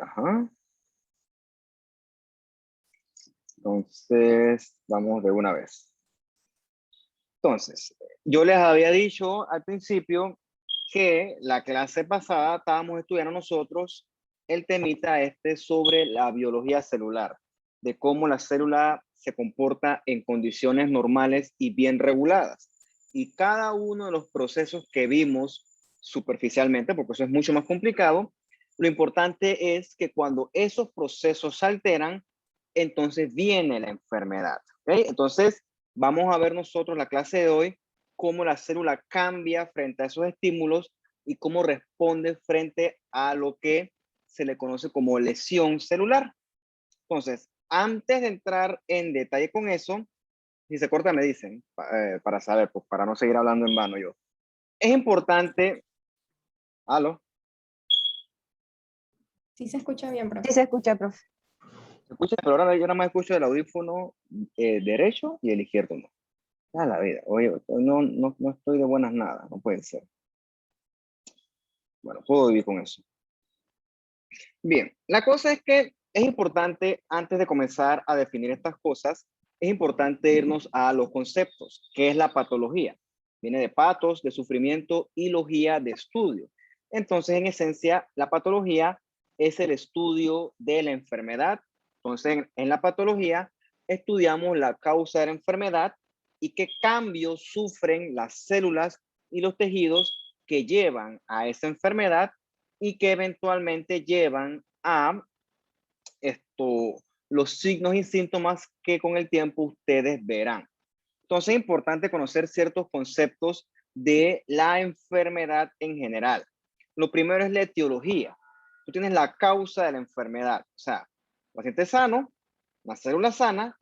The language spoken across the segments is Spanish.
Ajá. Entonces, vamos de una vez. Entonces, yo les había dicho al principio que la clase pasada estábamos estudiando nosotros el temita sobre la biología celular, de cómo la célula se comporta en condiciones normales y bien reguladas. Y cada uno de los procesos que vimos superficialmente, porque eso es mucho más complicado, lo importante es que cuando esos procesos se alteran, entonces viene la enfermedad. ¿Okay? Entonces, vamos a ver nosotros la clase de hoy cómo la célula cambia frente a esos estímulos y cómo responde frente a lo que se le conoce como lesión celular. Entonces, antes de entrar en detalle con eso, si se corta me dicen, para saber, pues para no seguir hablando en vano yo. Es importante, ¿aló? Sí se escucha bien, profe. Sí se escucha, profe. ¿Se escucha? Pero ahora yo nada más escucho el audífono derecho y el izquierdo no. A la vida, oye, no estoy de buenas nada, no puede ser. Bueno, puedo vivir con eso. Bien, la cosa es que es importante, antes de comenzar a definir estas cosas, es importante irnos a los conceptos. ¿Qué es la patología? Viene de patos, de sufrimiento, y logía, de estudio. Entonces, en esencia, la patología es el estudio de la enfermedad. Entonces, en la patología, estudiamos la causa de la enfermedad y qué cambios sufren las células y los tejidos que llevan a esa enfermedad y que eventualmente llevan a los signos y síntomas que con el tiempo ustedes verán. Entonces es importante conocer ciertos conceptos de la enfermedad en general. Lo primero es la etiología. Tú tienes la causa de la enfermedad. O sea, paciente sano, una célula sana,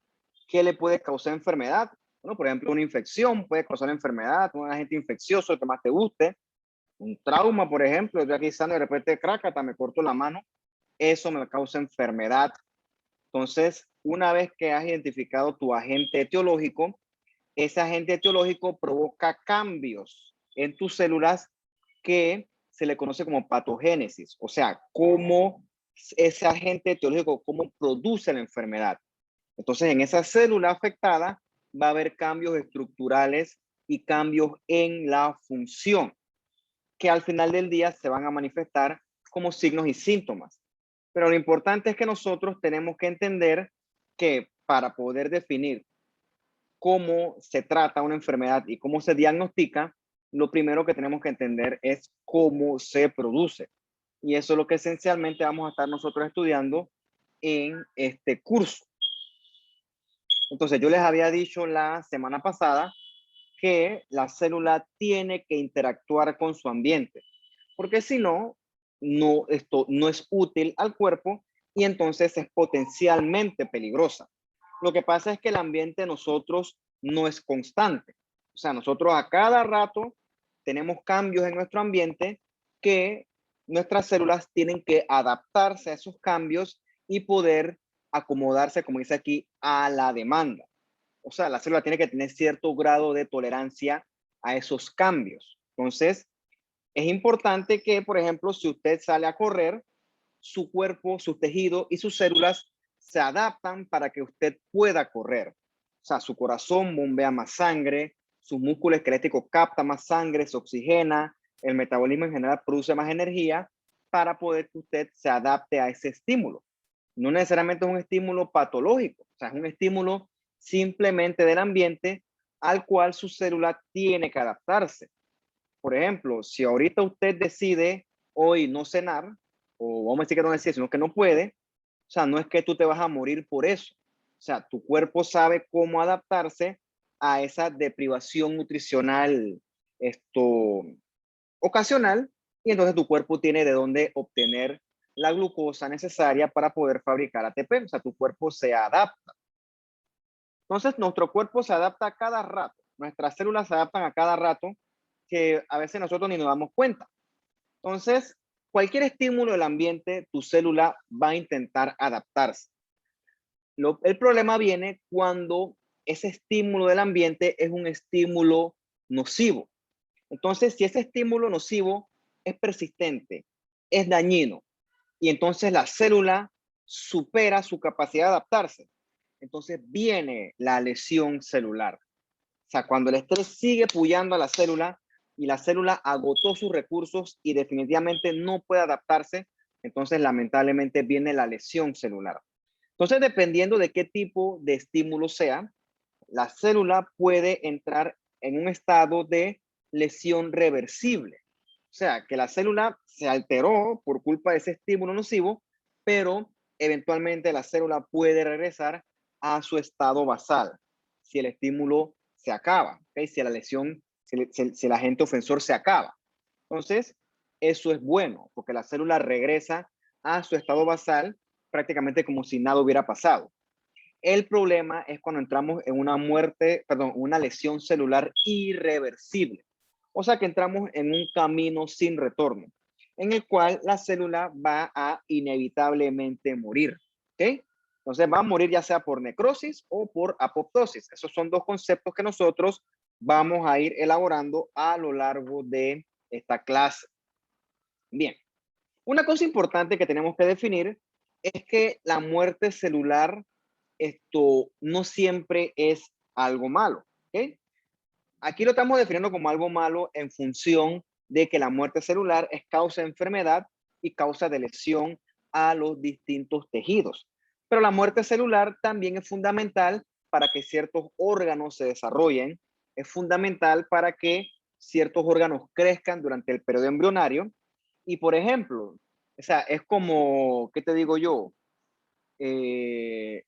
¿qué le puede causar enfermedad? Bueno, por ejemplo, una infección puede causar enfermedad, un agente infeccioso que más te guste, un trauma, por ejemplo, estoy aquí sano y de repente crácata, me corto la mano, eso me causa enfermedad. Entonces, una vez que has identificado tu agente etiológico, ese agente etiológico provoca cambios en tus células que se le conoce como patogénesis, o sea, cómo ese agente etiológico, cómo produce la enfermedad. Entonces, en esa célula afectada va a haber cambios estructurales y cambios en la función, que al final del día se van a manifestar como signos y síntomas. Pero lo importante es que nosotros tenemos que entender que para poder definir cómo se trata una enfermedad y cómo se diagnostica, lo primero que tenemos que entender es cómo se produce. Y eso es lo que esencialmente vamos a estar nosotros estudiando en este curso. Entonces, yo les había dicho la semana pasada que la célula tiene que interactuar con su ambiente, porque si no, esto no es útil al cuerpo y entonces es potencialmente peligrosa. Lo que pasa es que el ambiente de nosotros no es constante. O sea, nosotros a cada rato tenemos cambios en nuestro ambiente que nuestras células tienen que adaptarse a esos cambios y poder acomodarse, como dice aquí, a la demanda. O sea, la célula tiene que tener cierto grado de tolerancia a esos cambios. Entonces, es importante que, por ejemplo, si usted sale a correr, su cuerpo, su tejido y sus células se adaptan para que usted pueda correr. O sea, su corazón bombea más sangre, su músculo esquelético capta más sangre, se oxigena, el metabolismo en general produce más energía para poder que usted se adapte a ese estímulo. No necesariamente es un estímulo patológico, o sea, es un estímulo simplemente del ambiente al cual su célula tiene que adaptarse. Por ejemplo, si ahorita usted decide hoy no cenar, o vamos a decir que no decide, sino que no puede, o sea, no es que tú te vas a morir por eso. O sea, tu cuerpo sabe cómo adaptarse a esa deprivación nutricional ocasional y entonces tu cuerpo tiene de dónde obtener la glucosa necesaria para poder fabricar ATP. O sea, tu cuerpo se adapta. Entonces, nuestro cuerpo se adapta a cada rato. Nuestras células se adaptan a cada rato que a veces nosotros ni nos damos cuenta. Entonces, cualquier estímulo del ambiente, tu célula va a intentar adaptarse. El problema viene cuando ese estímulo del ambiente es un estímulo nocivo. Entonces, si ese estímulo nocivo es persistente, es dañino, y entonces la célula supera su capacidad de adaptarse, entonces viene la lesión celular. O sea, cuando el estrés sigue puyando a la célula y la célula agotó sus recursos y definitivamente no puede adaptarse, entonces lamentablemente viene la lesión celular. Entonces, dependiendo de qué tipo de estímulo sea, la célula puede entrar en un estado de lesión reversible. O sea, que la célula se alteró por culpa de ese estímulo nocivo, pero eventualmente la célula puede regresar a su estado basal si el estímulo se acaba, ¿okay? Si la lesión, si el agente ofensor se acaba. Entonces, eso es bueno, porque la célula regresa a su estado basal prácticamente como si nada hubiera pasado. El problema es cuando entramos en una una lesión celular irreversible. O sea que entramos en un camino sin retorno, en el cual la célula va a inevitablemente morir. ¿Ok? Entonces va a morir ya sea por necrosis o por apoptosis. Esos son dos conceptos que nosotros vamos a ir elaborando a lo largo de esta clase. Bien, una cosa importante que tenemos que definir es que la muerte celular esto no siempre es algo malo. ¿Okay? Aquí lo estamos definiendo como algo malo en función de que la muerte celular es causa de enfermedad y causa de lesión a los distintos tejidos. Pero la muerte celular también es fundamental para que ciertos órganos se desarrollen, es fundamental para que ciertos órganos crezcan durante el periodo embrionario. Y por ejemplo, o sea, es como, ¿qué te digo yo? Eh,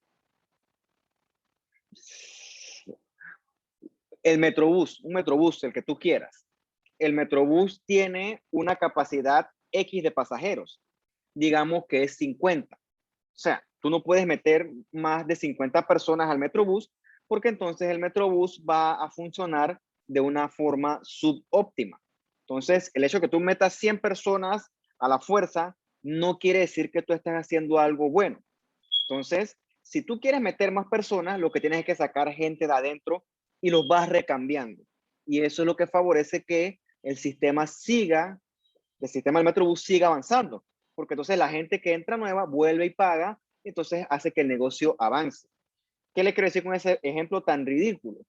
el Metrobús, un Metrobús, el que tú quieras. El Metrobús tiene una capacidad X de pasajeros, digamos que es 50. O sea, tú no puedes meter más de 50 personas al Metrobús porque entonces el Metrobús va a funcionar de una forma subóptima. Entonces, el hecho de que tú metas 100 personas a la fuerza no quiere decir que tú estés haciendo algo bueno. Entonces, si tú quieres meter más personas, lo que tienes es que sacar gente de adentro y los vas recambiando. Y eso es lo que favorece que el sistema el sistema del Metrobús siga avanzando. Porque entonces la gente que entra nueva vuelve y paga, y entonces hace que el negocio avance. ¿Qué le quiero decir con ese ejemplo tan ridículo?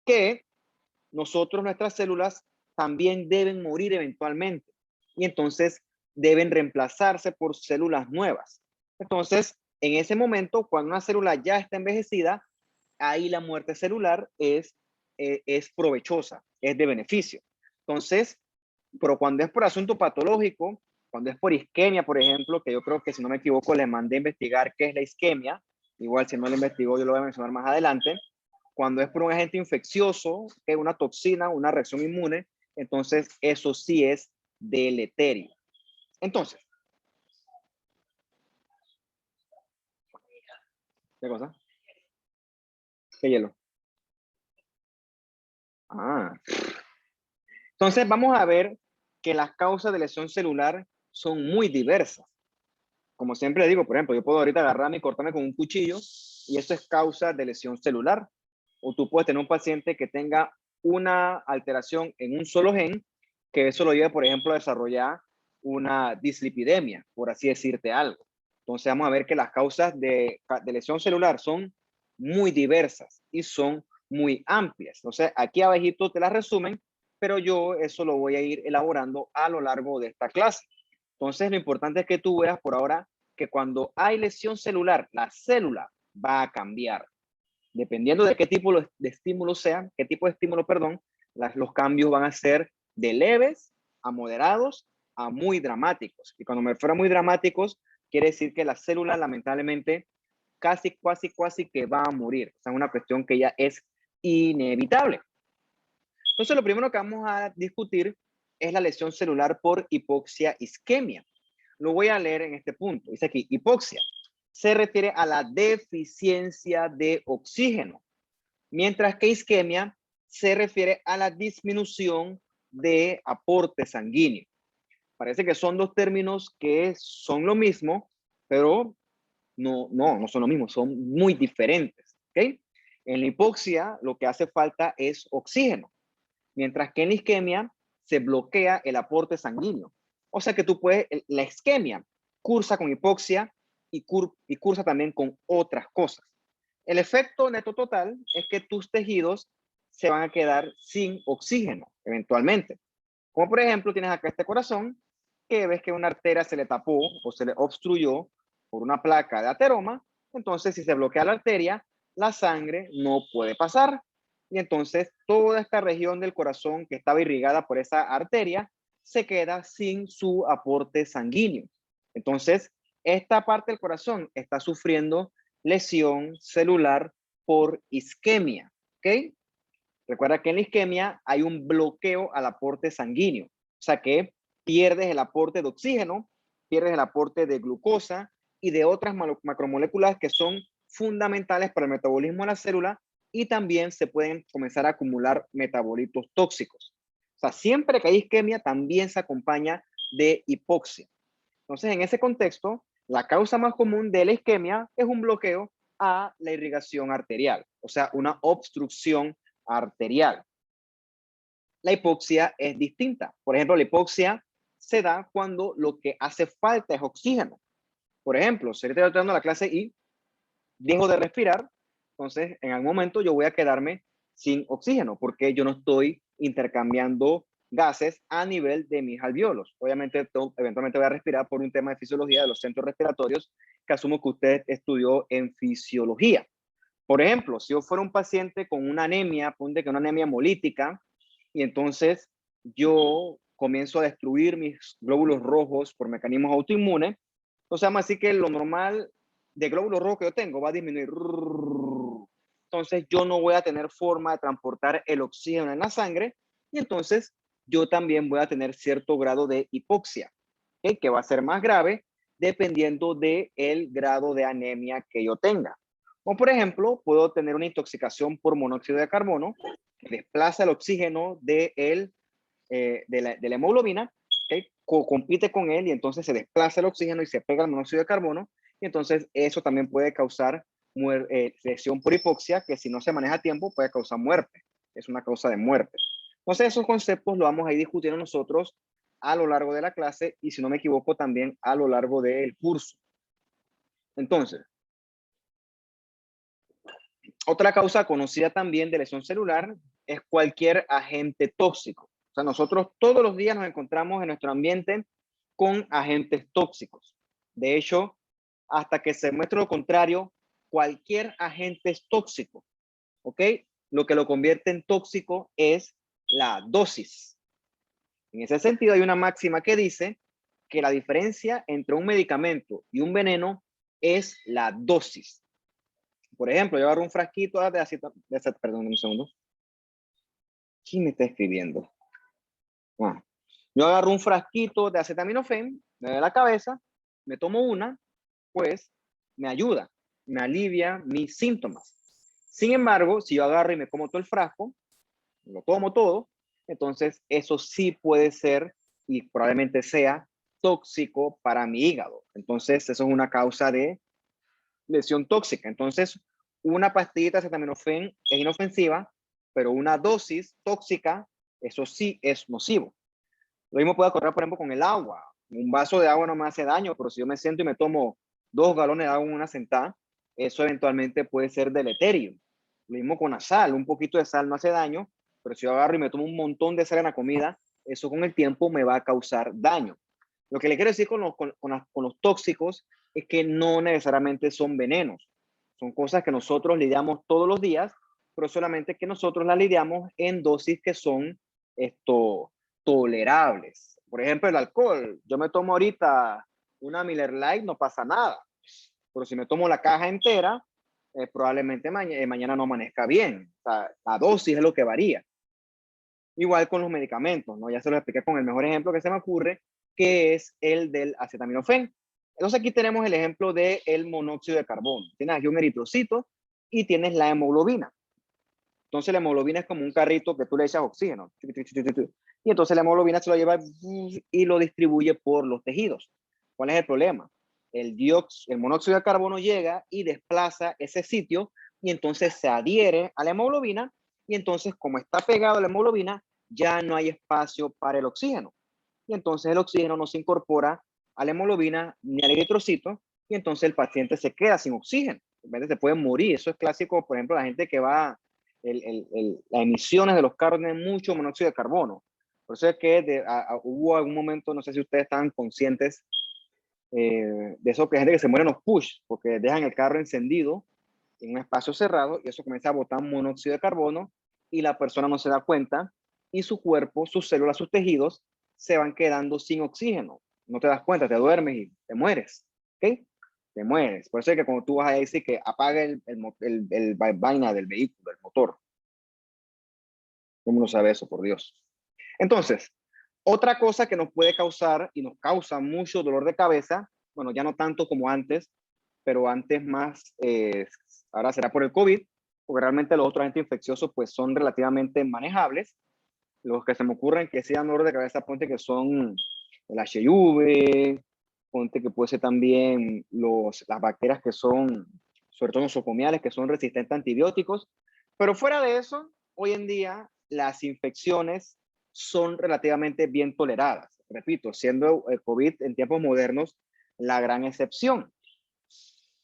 Que nosotros, nuestras células, también deben morir eventualmente. Y entonces deben reemplazarse por células nuevas. Entonces, en ese momento, cuando una célula ya está envejecida, ahí la muerte celular es provechosa, es de beneficio. Entonces, pero cuando es por asunto patológico, cuando es por isquemia, por ejemplo, que yo creo que si no me equivoco le mandé a investigar qué es la isquemia, igual si no lo investigó yo lo voy a mencionar más adelante, cuando es por un agente infeccioso, que es una toxina, una reacción inmune, entonces eso sí es deleterio. Entonces, ¿qué cosa? ¿Qué hielo? Ah, entonces vamos a ver que las causas de lesión celular son muy diversas. Como siempre digo, por ejemplo, yo puedo ahorita agarrarme y cortarme con un cuchillo y eso es causa de lesión celular. O tú puedes tener un paciente que tenga una alteración en un solo gen, que eso lo lleve, por ejemplo, a desarrollar una dislipidemia, por así decirte algo. Entonces vamos a ver que las causas de lesión celular son muy diversas y son muy amplias. Entonces aquí abajito te las resumen, pero yo eso lo voy a ir elaborando a lo largo de esta clase. Entonces, lo importante es que tú veas por ahora que cuando hay lesión celular, la célula va a cambiar. Dependiendo de qué tipo de estímulo sea, qué tipo de estímulo, perdón, los cambios van a ser de leves a moderados a muy dramáticos. Y cuando me refiero a muy dramáticos, quiere decir que la célula lamentablemente casi que va a morir. O sea, una cuestión que ya es inevitable. Entonces, lo primero que vamos a discutir es la lesión celular por hipoxia isquemia. Lo voy a leer en este punto. Dice aquí, hipoxia se refiere a la deficiencia de oxígeno, mientras que isquemia se refiere a la disminución de aporte sanguíneo. Parece que son dos términos que son lo mismo, pero no son lo mismo, son muy diferentes. ¿Okay? En la hipoxia lo que hace falta es oxígeno, mientras que en la isquemia se bloquea el aporte sanguíneo. O sea que tú puedes, la isquemia cursa con hipoxia y cursa también con otras cosas. El efecto neto total es que tus tejidos se van a quedar sin oxígeno eventualmente. Como por ejemplo, tienes acá este corazón que ves que una arteria se le tapó o se le obstruyó por una placa de ateroma. Entonces, si se bloquea la arteria, la sangre no puede pasar. Y entonces toda esta región del corazón que estaba irrigada por esa arteria se queda sin su aporte sanguíneo. Entonces, esta parte del corazón está sufriendo lesión celular por isquemia. ¿Ok? Recuerda que en la isquemia hay un bloqueo al aporte sanguíneo. O sea que pierdes el aporte de oxígeno, pierdes el aporte de glucosa y de otras macromoléculas que son fundamentales para el metabolismo de la célula, y también se pueden comenzar a acumular metabolitos tóxicos. O sea, siempre que hay isquemia también se acompaña de hipoxia. Entonces, en ese contexto, la causa más común de la isquemia es un bloqueo a la irrigación arterial, o sea, una obstrucción arterial. La hipoxia es distinta. Por ejemplo, la hipoxia se da cuando lo que hace falta es oxígeno. Por ejemplo, si estoy dando la clase y dejo de respirar, entonces en algún momento yo voy a quedarme sin oxígeno porque yo no estoy intercambiando gases a nivel de mis alvéolos. Obviamente, eventualmente voy a respirar por un tema de fisiología de los centros respiratorios que asumo que usted estudió en fisiología. Por ejemplo, si yo fuera un paciente con una anemia, ponte que una anemia hemolítica, y entonces yo comienzo a destruir mis glóbulos rojos por mecanismos autoinmunes, entonces vamos a decir que lo normal de glóbulos rojos que yo tengo va a disminuir. Entonces yo no voy a tener forma de transportar el oxígeno en la sangre, y entonces yo también voy a tener cierto grado de hipoxia, ¿okay? Que va a ser más grave dependiendo del grado de anemia que yo tenga. O por ejemplo, puedo tener una intoxicación por monóxido de carbono que desplaza el oxígeno de la hemoglobina, ¿okay? Compite con él y entonces se desplaza el oxígeno y se pega el monóxido de carbono, y entonces eso también puede causar lesión por hipoxia, que si no se maneja a tiempo puede causar muerte. Es una causa de muerte. Entonces esos conceptos lo vamos a ir discutiendo nosotros a lo largo de la clase y, si no me equivoco, también a lo largo del curso. Entonces, otra causa conocida también de lesión celular es cualquier agente tóxico. O sea, nosotros todos los días nos encontramos en nuestro ambiente con agentes tóxicos. De hecho, hasta que se muestre lo contrario, cualquier agente es tóxico. ¿Ok? Lo que lo convierte en tóxico es la dosis. En ese sentido, hay una máxima que dice que la diferencia entre un medicamento y un veneno es la dosis. Por ejemplo, yo agarro un frasquito de acetaminofen, perdón, un segundo. ¿Quién me está escribiendo? Ah. Yo agarro un frasquito de acetaminofén, me doy la cabeza, me tomo una, pues me ayuda, me alivia mis síntomas. Sin embargo, si yo agarro y me como todo el frasco, lo tomo todo, entonces eso sí puede ser y probablemente sea tóxico para mi hígado. Entonces, eso es una causa de lesión tóxica. Entonces, una pastillita de acetaminofén es inofensiva, pero una dosis tóxica, eso sí es nocivo. Lo mismo puede ocurrir, por ejemplo, con el agua. Un vaso de agua no me hace daño, pero si yo me siento y me tomo 2 galones de agua en una sentada, eso eventualmente puede ser deleterio. Lo mismo con la sal. Un poquito de sal no hace daño, pero si yo agarro y me tomo un montón de sal en la comida, eso con el tiempo me va a causar daño. Lo que le quiero decir con los tóxicos es que no necesariamente son venenos. Son cosas que nosotros lidiamos todos los días, pero solamente que nosotros las lidiamos en dosis que son tolerables. Por ejemplo, el alcohol. Yo me tomo ahorita una Miller Lite, no pasa nada. Pero si me tomo la caja entera, probablemente mañana no amanezca bien. O sea, la dosis es lo que varía. Igual con los medicamentos, ¿no? Ya se lo expliqué con el mejor ejemplo que se me ocurre, que es el del acetaminofén. Entonces aquí tenemos el ejemplo del monóxido de carbono. Tienes aquí un eritrocito y tienes la hemoglobina. Entonces la hemoglobina es como un carrito que tú le echas oxígeno. Y entonces la hemoglobina se lo lleva y lo distribuye por los tejidos. ¿Cuál es el problema? El monóxido de carbono llega y desplaza ese sitio, y entonces se adhiere a la hemoglobina, y entonces, como está pegado a la hemoglobina, ya no hay espacio para el oxígeno. Y entonces el oxígeno no se incorpora a la hemoglobina ni al eritrocito, y entonces el paciente se queda sin oxígeno. En vez de se puede morir. Eso es clásico, por ejemplo, la gente que va, las emisiones de los carros tienen mucho monóxido de carbono. Por eso es que hubo algún momento, no sé si ustedes están conscientes, de eso, que hay gente que se muere en los push, porque dejan el carro encendido en un espacio cerrado y eso comienza a botar monóxido de carbono y la persona no se da cuenta y su cuerpo, sus células, sus tejidos se van quedando sin oxígeno. No te das cuenta, te duermes y te mueres. ¿Ok? Te mueres. Por eso es que cuando tú vas a decir que apaga el vaina del vehículo, el motor. ¿Cómo no sabe eso, por Dios? Entonces, otra cosa que nos puede causar y nos causa mucho dolor de cabeza, bueno, ya no tanto como antes, pero antes más, ahora será por el COVID, porque realmente los otros agentes infecciosos pues son relativamente manejables. Los que se me ocurren que sean dolor de cabeza, ponte que son el HIV, ponte que puede ser también las bacterias que son, sobre todo nosocomiales, que son resistentes a antibióticos. Pero fuera de eso, hoy en día las infecciones son relativamente bien toleradas. Repito, siendo el COVID en tiempos modernos la gran excepción.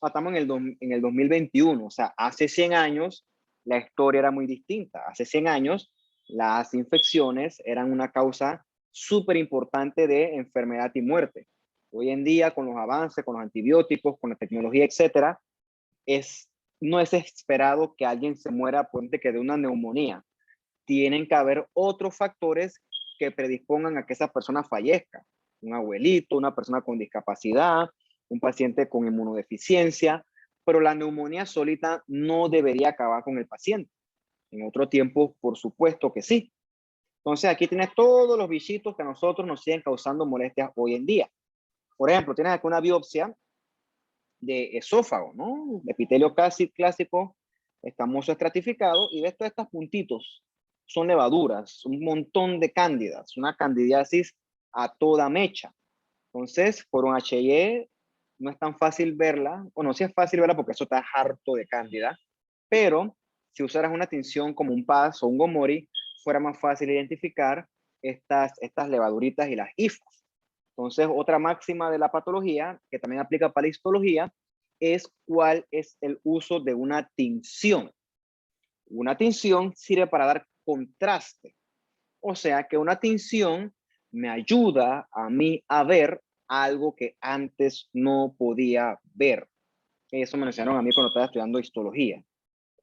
Estamos en el 2021, o sea, hace 100 años la historia era muy distinta. Hace 100 años las infecciones eran una causa súper importante de enfermedad y muerte. Hoy en día, con los avances, con los antibióticos, con la tecnología, etcétera, no es esperado que alguien se muera ponte que de una neumonía. Tienen que haber otros factores que predispongan a que esa persona fallezca. Un abuelito, una persona con discapacidad, un paciente con inmunodeficiencia, pero la neumonía solita no debería acabar con el paciente. En otro tiempo, por supuesto que sí. Entonces, aquí tienes todos los bichitos que a nosotros nos siguen causando molestias hoy en día. Por ejemplo, tienes aquí una biopsia de esófago, ¿no? Epitelio casi clásico, escamoso estratificado, y ves todos estos puntitos. Son levaduras, un montón de cándidas, una candidiasis a toda mecha. Entonces, por un HIE no es tan fácil verla, bueno, sí es fácil verla porque eso está harto de cándida, pero si usaras una tinción como un PAS o un Gomori, fuera más fácil identificar estas levaduritas y las hifas. Entonces, otra máxima de la patología, que también aplica para la histología, es cuál es el uso de una tinción. Una tinción sirve para dar contraste. O sea que una tinción me ayuda a mí a ver algo que antes no podía ver. Eso me enseñaron a mí cuando estaba estudiando histología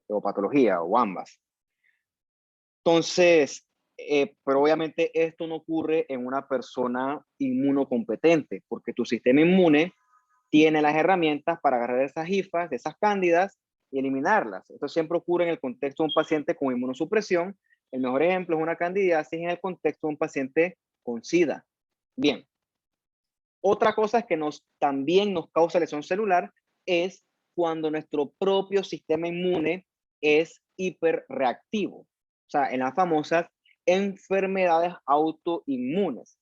o patología o ambas. Entonces, pero obviamente esto no ocurre en una persona inmunocompetente, porque tu sistema inmune tiene las herramientas para agarrar esas hifas, esas cándidas y eliminarlas. Esto siempre ocurre en el contexto de un paciente con inmunosupresión. El mejor ejemplo es una candidiasis en el contexto de un paciente con SIDA. Bien. Otra cosa que también nos causa lesión celular es cuando nuestro propio sistema inmune es hiperreactivo. O sea, en las famosas enfermedades autoinmunes.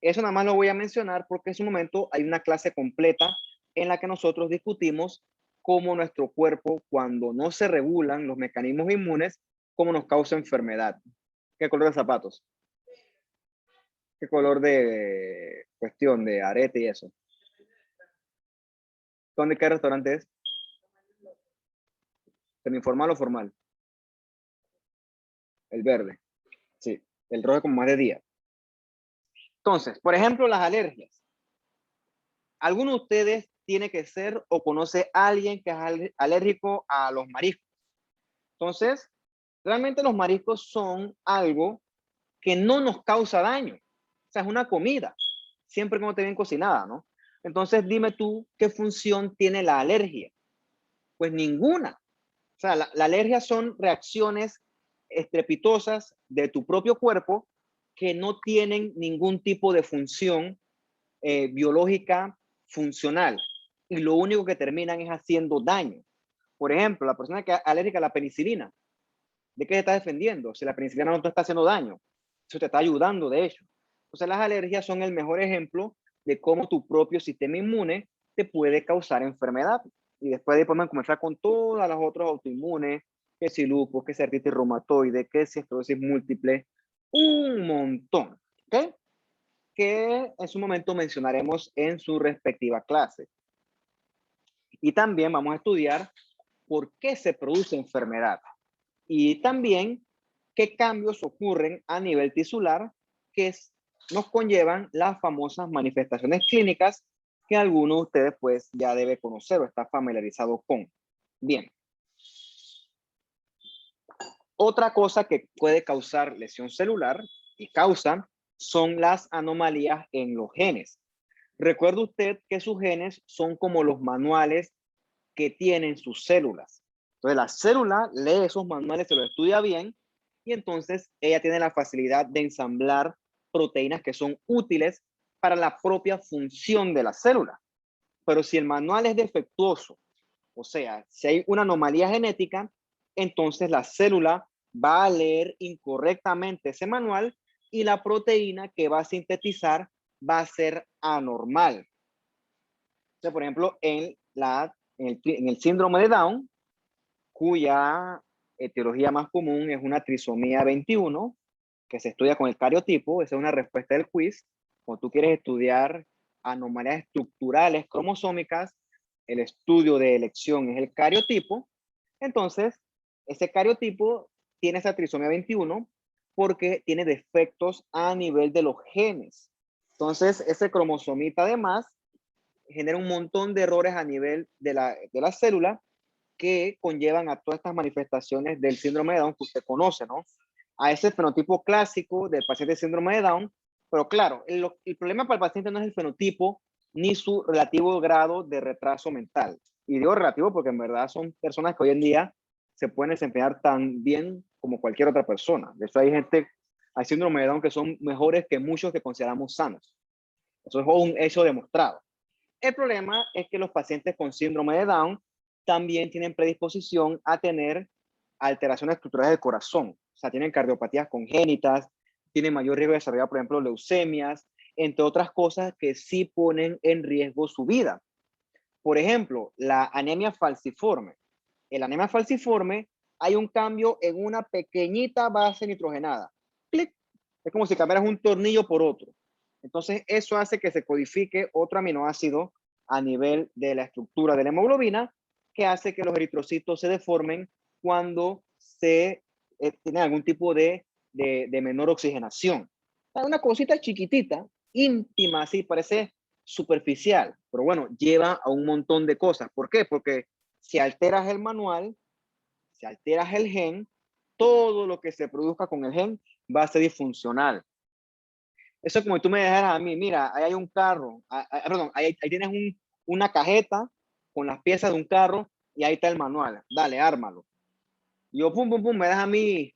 Eso nada más lo voy a mencionar porque en su momento hay una clase completa en la que nosotros discutimos cómo nuestro cuerpo, cuando no se regulan los mecanismos inmunes, cómo nos causa enfermedad. ¿Qué color de zapatos? ¿Qué color de cuestión de arete y eso? ¿Dónde qué restaurante es? ¿Semi-formal o formal? El verde. Sí. El rojo como más de día. Entonces, por ejemplo, las alergias. ¿Alguno de ustedes tiene que ser o conoce a alguien que es alérgico a los mariscos? Entonces, realmente los mariscos son algo que no nos causa daño. O sea, es una comida, siempre como te bien cocinada, ¿no? Entonces, dime tú, ¿qué función tiene la alergia? Pues ninguna. O sea, la alergia son reacciones estrepitosas de tu propio cuerpo que no tienen ningún tipo de función biológica funcional y lo único que terminan es haciendo daño. Por ejemplo, la persona que es alérgica a la penicilina, ¿de qué se está defendiendo? Si la penicilina no te está haciendo daño, eso te está ayudando de hecho. Entonces las alergias son el mejor ejemplo de cómo tu propio sistema inmune te puede causar enfermedad. Y después de ahí podemos comenzar con todas las otras autoinmunes, que si lupus, que si artritis reumatoide, que si esclerosis múltiple, un montón. ¿Ok? que en su momento mencionaremos en su respectiva clase. Y también vamos a estudiar por qué se produce enfermedad y también qué cambios ocurren a nivel tisular que nos conllevan las famosas manifestaciones clínicas que algunos de ustedes pues ya debe conocer o está familiarizado con. Bien. Otra cosa que puede causar lesión celular y causa son las anomalías en los genes. Recuerde usted que sus genes son como los manuales que tienen sus células. Entonces la célula lee esos manuales, se los estudia bien y entonces ella tiene la facilidad de ensamblar proteínas que son útiles para la propia función de la célula. Pero si el manual es defectuoso, o sea, si hay una anomalía genética, entonces la célula va a leer incorrectamente ese manual y la proteína que va a sintetizar va a ser anormal. Entonces, por ejemplo, en el síndrome de Down, cuya etiología más común es una trisomía 21, que se estudia con el cariotipo. Esa es una respuesta del quiz. Cuando tú quieres estudiar anomalías estructurales cromosómicas, el estudio de elección es el cariotipo. Entonces, ese cariotipo tiene esa trisomía 21 porque tiene defectos a nivel de los genes. Entonces, ese cromosomita además genera un montón de errores a nivel de la célula que conllevan a todas estas manifestaciones del síndrome de Down que usted conoce, ¿no? A ese fenotipo clásico del paciente de síndrome de Down, pero claro, el problema para el paciente no es el fenotipo ni su relativo grado de retraso mental. Y digo relativo porque en verdad son personas que hoy en día se pueden desempeñar tan bien como cualquier otra persona. De hecho, hay síndrome de Down que son mejores que muchos que consideramos sanos. Eso es un hecho demostrado. El problema es que los pacientes con síndrome de Down también tienen predisposición a tener alteraciones estructurales del corazón. O sea, tienen cardiopatías congénitas, tienen mayor riesgo de desarrollar, por ejemplo, leucemias, entre otras cosas que sí ponen en riesgo su vida. Por ejemplo, la anemia falciforme. En la anemia falciforme hay un cambio en una pequeñita base nitrogenada. ¡Clic! Es como si cambiaras un tornillo por otro. Entonces, eso hace que se codifique otro aminoácido a nivel de la estructura de la hemoglobina, que hace que los eritrocitos se deformen cuando se tiene algún tipo de menor oxigenación. Es una cosita chiquitita, íntima, así, parece superficial, pero bueno, lleva a un montón de cosas. ¿Por qué? Porque si alteras el manual, si alteras el gen, todo lo que se produzca con el gen va a ser disfuncional. Eso es como si tú me dejaras a mí, mira, ahí hay un carro, perdón, ahí tienes una cajeta con las piezas de un carro y ahí está el manual. Dale, ármalo. Y yo, pum, pum, pum, me das a mí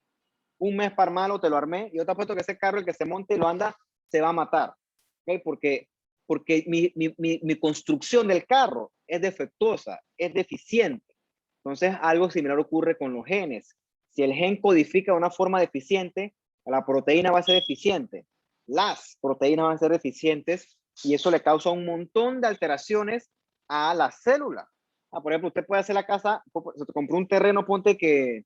un mes para armarlo, te lo armé. Y yo te apuesto que ese carro, el que se monte y lo anda, se va a matar. ¿Okay? Porque mi construcción del carro es defectuosa, es deficiente. Entonces, algo similar ocurre con los genes. Si el gen codifica de una forma deficiente, la proteína va a ser deficiente. Las proteínas van a ser deficientes y eso le causa un montón de alteraciones a la célula. Por ejemplo, usted puede hacer la casa, se te compró un terreno, ponte que,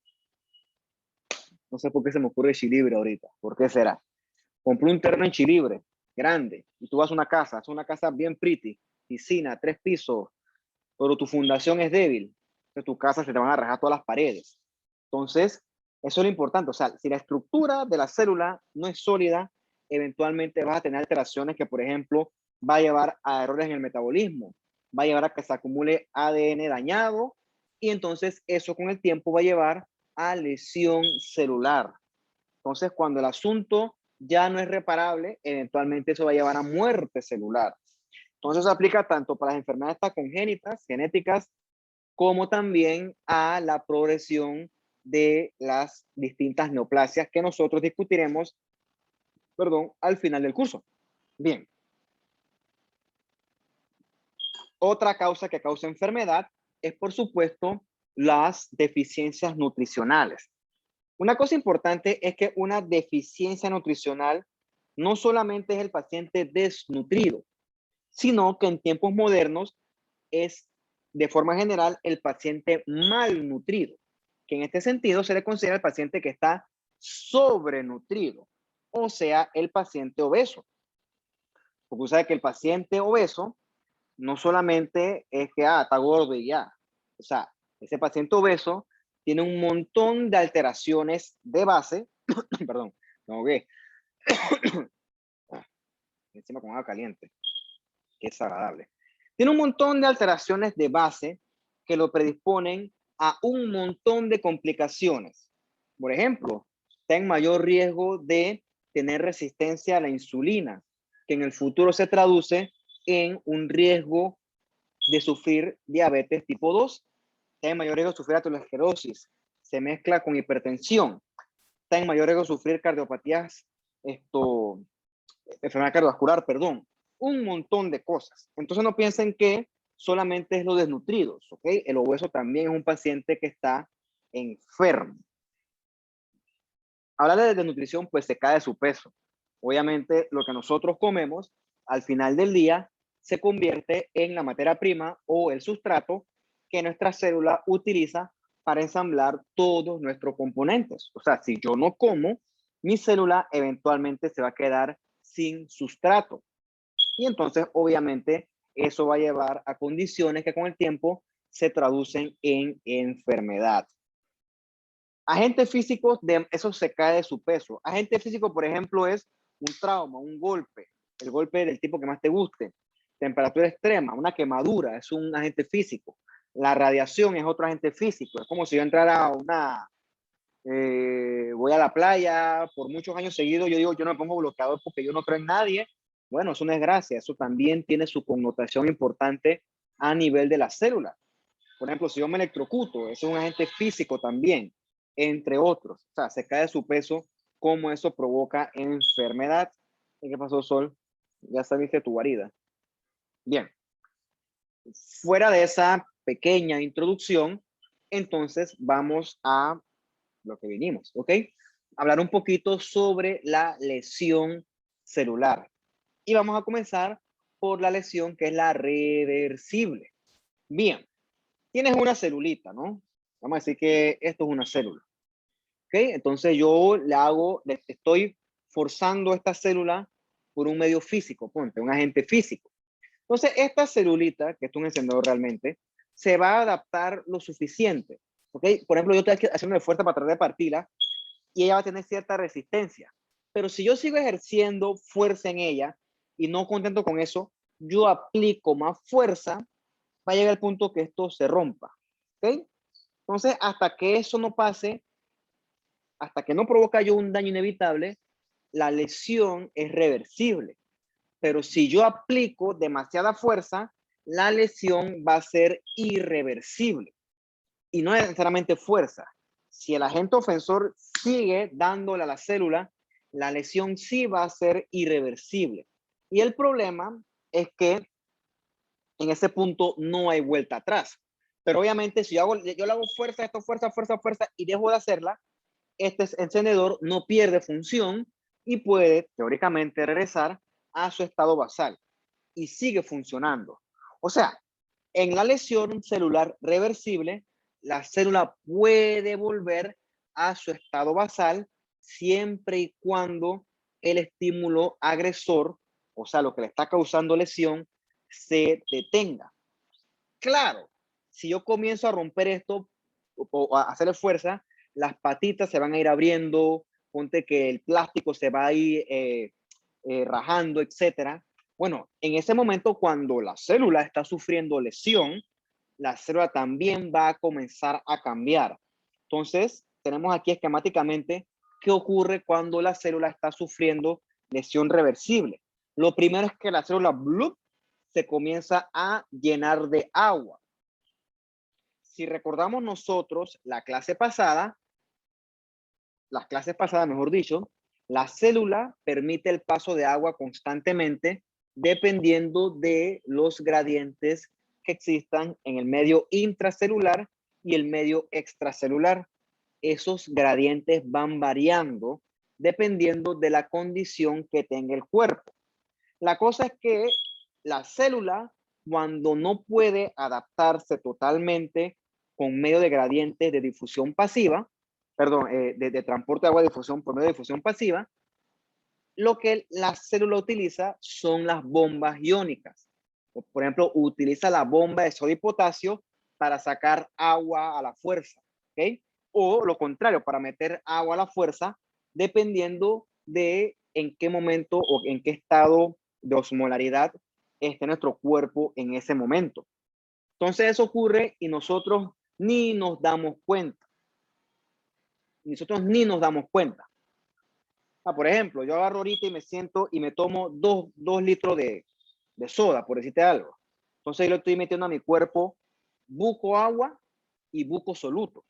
no sé por qué se me ocurre Chilibre ahorita, ¿por qué será? Compró un terreno en Chilibre, grande, y tú vas a una casa, es una casa bien pretty, piscina, 3 pisos, pero tu fundación es débil, entonces tu casa se te van a rajar todas las paredes. Entonces, eso es lo importante, o sea, si la estructura de la célula no es sólida, eventualmente vas a tener alteraciones que, por ejemplo, va a llevar a errores en el metabolismo, va a llevar a que se acumule ADN dañado, y entonces eso con el tiempo va a llevar a lesión celular. Entonces, cuando el asunto ya no es reparable, eventualmente eso va a llevar a muerte celular. Entonces, se aplica tanto para las enfermedades congénitas, genéticas, como también a la progresión de las distintas neoplasias que nosotros discutiremos, perdón, al final del curso. Bien. Otra causa que causa enfermedad es, por supuesto, las deficiencias nutricionales. Una cosa importante es que una deficiencia nutricional no solamente es el paciente desnutrido, sino que en tiempos modernos es de forma general el paciente malnutrido, que en este sentido se le considera el paciente que está sobrenutrido, o sea, el paciente obeso. Porque usted sabe que el paciente obeso no solamente es que está gordo y ya. O sea, ese paciente obeso tiene un montón de alteraciones de base. Perdón, no que encima con agua caliente, que es agradable. Tiene un montón de alteraciones de base que lo predisponen a un montón de complicaciones. Por ejemplo, está en mayor riesgo de tener resistencia a la insulina, que en el futuro se traduce en un riesgo de sufrir diabetes tipo 2, está en mayor riesgo de sufrir aterosclerosis, se mezcla con hipertensión, está en mayor riesgo de sufrir cardiopatías, enfermedad cardiovascular, perdón, un montón de cosas. Entonces no piensen que solamente es los desnutridos, ¿ok? El obeso también es un paciente que está enfermo. Hablar de desnutrición, pues se cae de su peso. Obviamente lo que nosotros comemos al final del día se convierte en la materia prima o el sustrato que nuestra célula utiliza para ensamblar todos nuestros componentes. O sea, si yo no como, mi célula eventualmente se va a quedar sin sustrato. Y entonces, obviamente, eso va a llevar a condiciones que con el tiempo se traducen en enfermedad. Agente físico, eso se cae de su peso. Agente físico, por ejemplo, es un trauma, un golpe, el golpe del tipo que más te guste. Temperatura extrema, una quemadura, es un agente físico. La radiación es otro agente físico. Es como si yo entrara a voy a la playa por muchos años seguidos, yo digo, yo no me pongo bloqueador porque yo no creo en nadie. Bueno, eso no es gracia, eso también tiene su connotación importante a nivel de la célula. Por ejemplo, si yo me electrocuto, eso es un agente físico también, entre otros. O sea, se cae su peso, cómo eso provoca enfermedad. ¿Y qué pasó, Sol? Ya saliste tu guarida. Bien. Fuera de esa pequeña introducción, entonces vamos a lo que vinimos, ¿ok? Hablar un poquito sobre la lesión celular. Y vamos a comenzar por la lesión que es la reversible. Bien, tienes una celulita, ¿no? Vamos a decir que esto es una célula. ¿Ok? Entonces yo le estoy forzando esta célula por un medio físico, ponte, un agente físico. Entonces esta celulita, que es un encendedor realmente, se va a adaptar lo suficiente. ¿Ok? Por ejemplo, yo estoy haciendo fuerza para tratar de partirla y ella va a tener cierta resistencia. Pero si yo sigo ejerciendo fuerza en ella y no contento con eso, yo aplico más fuerza, va a llegar el punto que esto se rompa. ¿Ok? Entonces, hasta que eso no pase, hasta que no provoca yo un daño inevitable, la lesión es reversible. Pero si yo aplico demasiada fuerza, la lesión va a ser irreversible. Y no es necesariamente fuerza. Si el agente ofensor sigue dándole a la célula, la lesión sí va a ser irreversible. Y el problema es que en ese punto no hay vuelta atrás. Pero obviamente si yo le hago fuerza, fuerza, y dejo de hacerla, este encendedor no pierde función y puede teóricamente regresar a su estado basal y sigue funcionando. O sea, en la lesión celular reversible, la célula puede volver a su estado basal siempre y cuando el estímulo agresor, o sea, lo que le está causando lesión, se detenga. Claro, si yo comienzo a romper esto o a hacerle fuerza, las patitas se van a ir abriendo, ponte que el plástico se va a ir rajando, etcétera. Bueno, en ese momento cuando la célula está sufriendo lesión, la célula también va a comenzar a cambiar. Entonces, tenemos aquí esquemáticamente qué ocurre cuando la célula está sufriendo lesión reversible. Lo primero es que la célula ¡blup! Se comienza a llenar de agua. Si recordamos nosotros las clases pasadas, mejor dicho, la célula permite el paso de agua constantemente dependiendo de los gradientes que existan en el medio intracelular y el medio extracelular. Esos gradientes van variando dependiendo de la condición que tenga el cuerpo. La cosa es que la célula, cuando no puede adaptarse totalmente con medio de gradientes de difusión pasiva, perdón, de transporte de agua de difusión por medio de difusión pasiva, Lo que la célula utiliza son las bombas iónicas. Por ejemplo, utiliza la bomba de sodio y potasio para sacar agua a la fuerza, ¿ok? O lo contrario, para meter agua a la fuerza, dependiendo de en qué momento o en qué estado de osmolaridad esté nuestro cuerpo en ese momento. Entonces eso ocurre y nosotros ni nos damos cuenta. Nosotros ni nos damos cuenta. Por ejemplo, yo agarro ahorita y me siento y me tomo 2 litros de soda, por decirte algo. Entonces yo le estoy metiendo a mi cuerpo buco agua y buco soluto.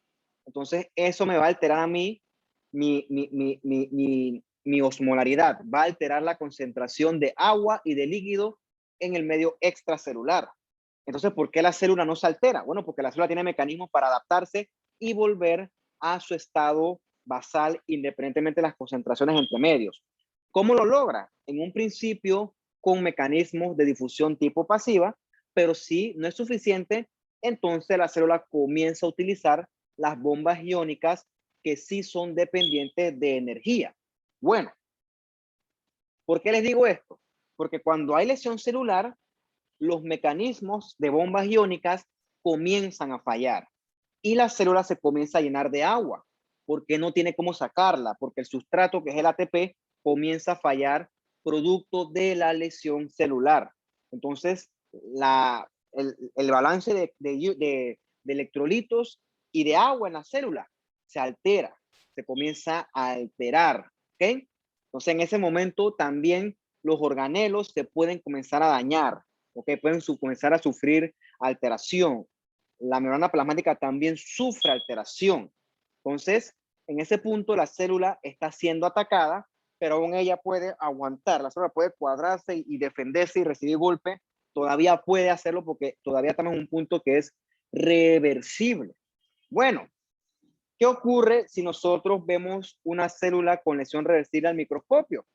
Entonces eso me va a alterar a mí mi osmolaridad, va a alterar la concentración de agua y de líquido en el medio extracelular. Entonces, ¿por qué la célula no se altera? Bueno, porque la célula tiene mecanismos para adaptarse y volver a su estado basal independientemente de las concentraciones entre medios. ¿Cómo lo logra? En un principio con mecanismos de difusión tipo pasiva, pero si no es suficiente, entonces la célula comienza a utilizar las bombas iónicas que sí son dependientes de energía. Bueno, ¿por qué les digo esto? Porque cuando hay lesión celular, los mecanismos de bombas iónicas comienzan a fallar y la célula se comienza a llenar de agua porque no tiene cómo sacarla, porque el sustrato, que es el ATP, comienza a fallar producto de la lesión celular. Entonces, el balance de electrolitos y de agua en la célula se altera, se comienza a alterar, ¿ok? Entonces, en ese momento también los organelos se pueden comenzar a dañar, ¿ok? Pueden comenzar a sufrir alteración. La membrana plasmática también sufre alteración. Entonces, en ese punto la célula está siendo atacada, pero aún ella puede aguantar. La célula puede cuadrarse y defenderse y recibir golpe. Todavía puede hacerlo porque todavía estamos en un punto que es reversible. Bueno, ¿qué ocurre si nosotros vemos una célula con lesión reversible al microscopio?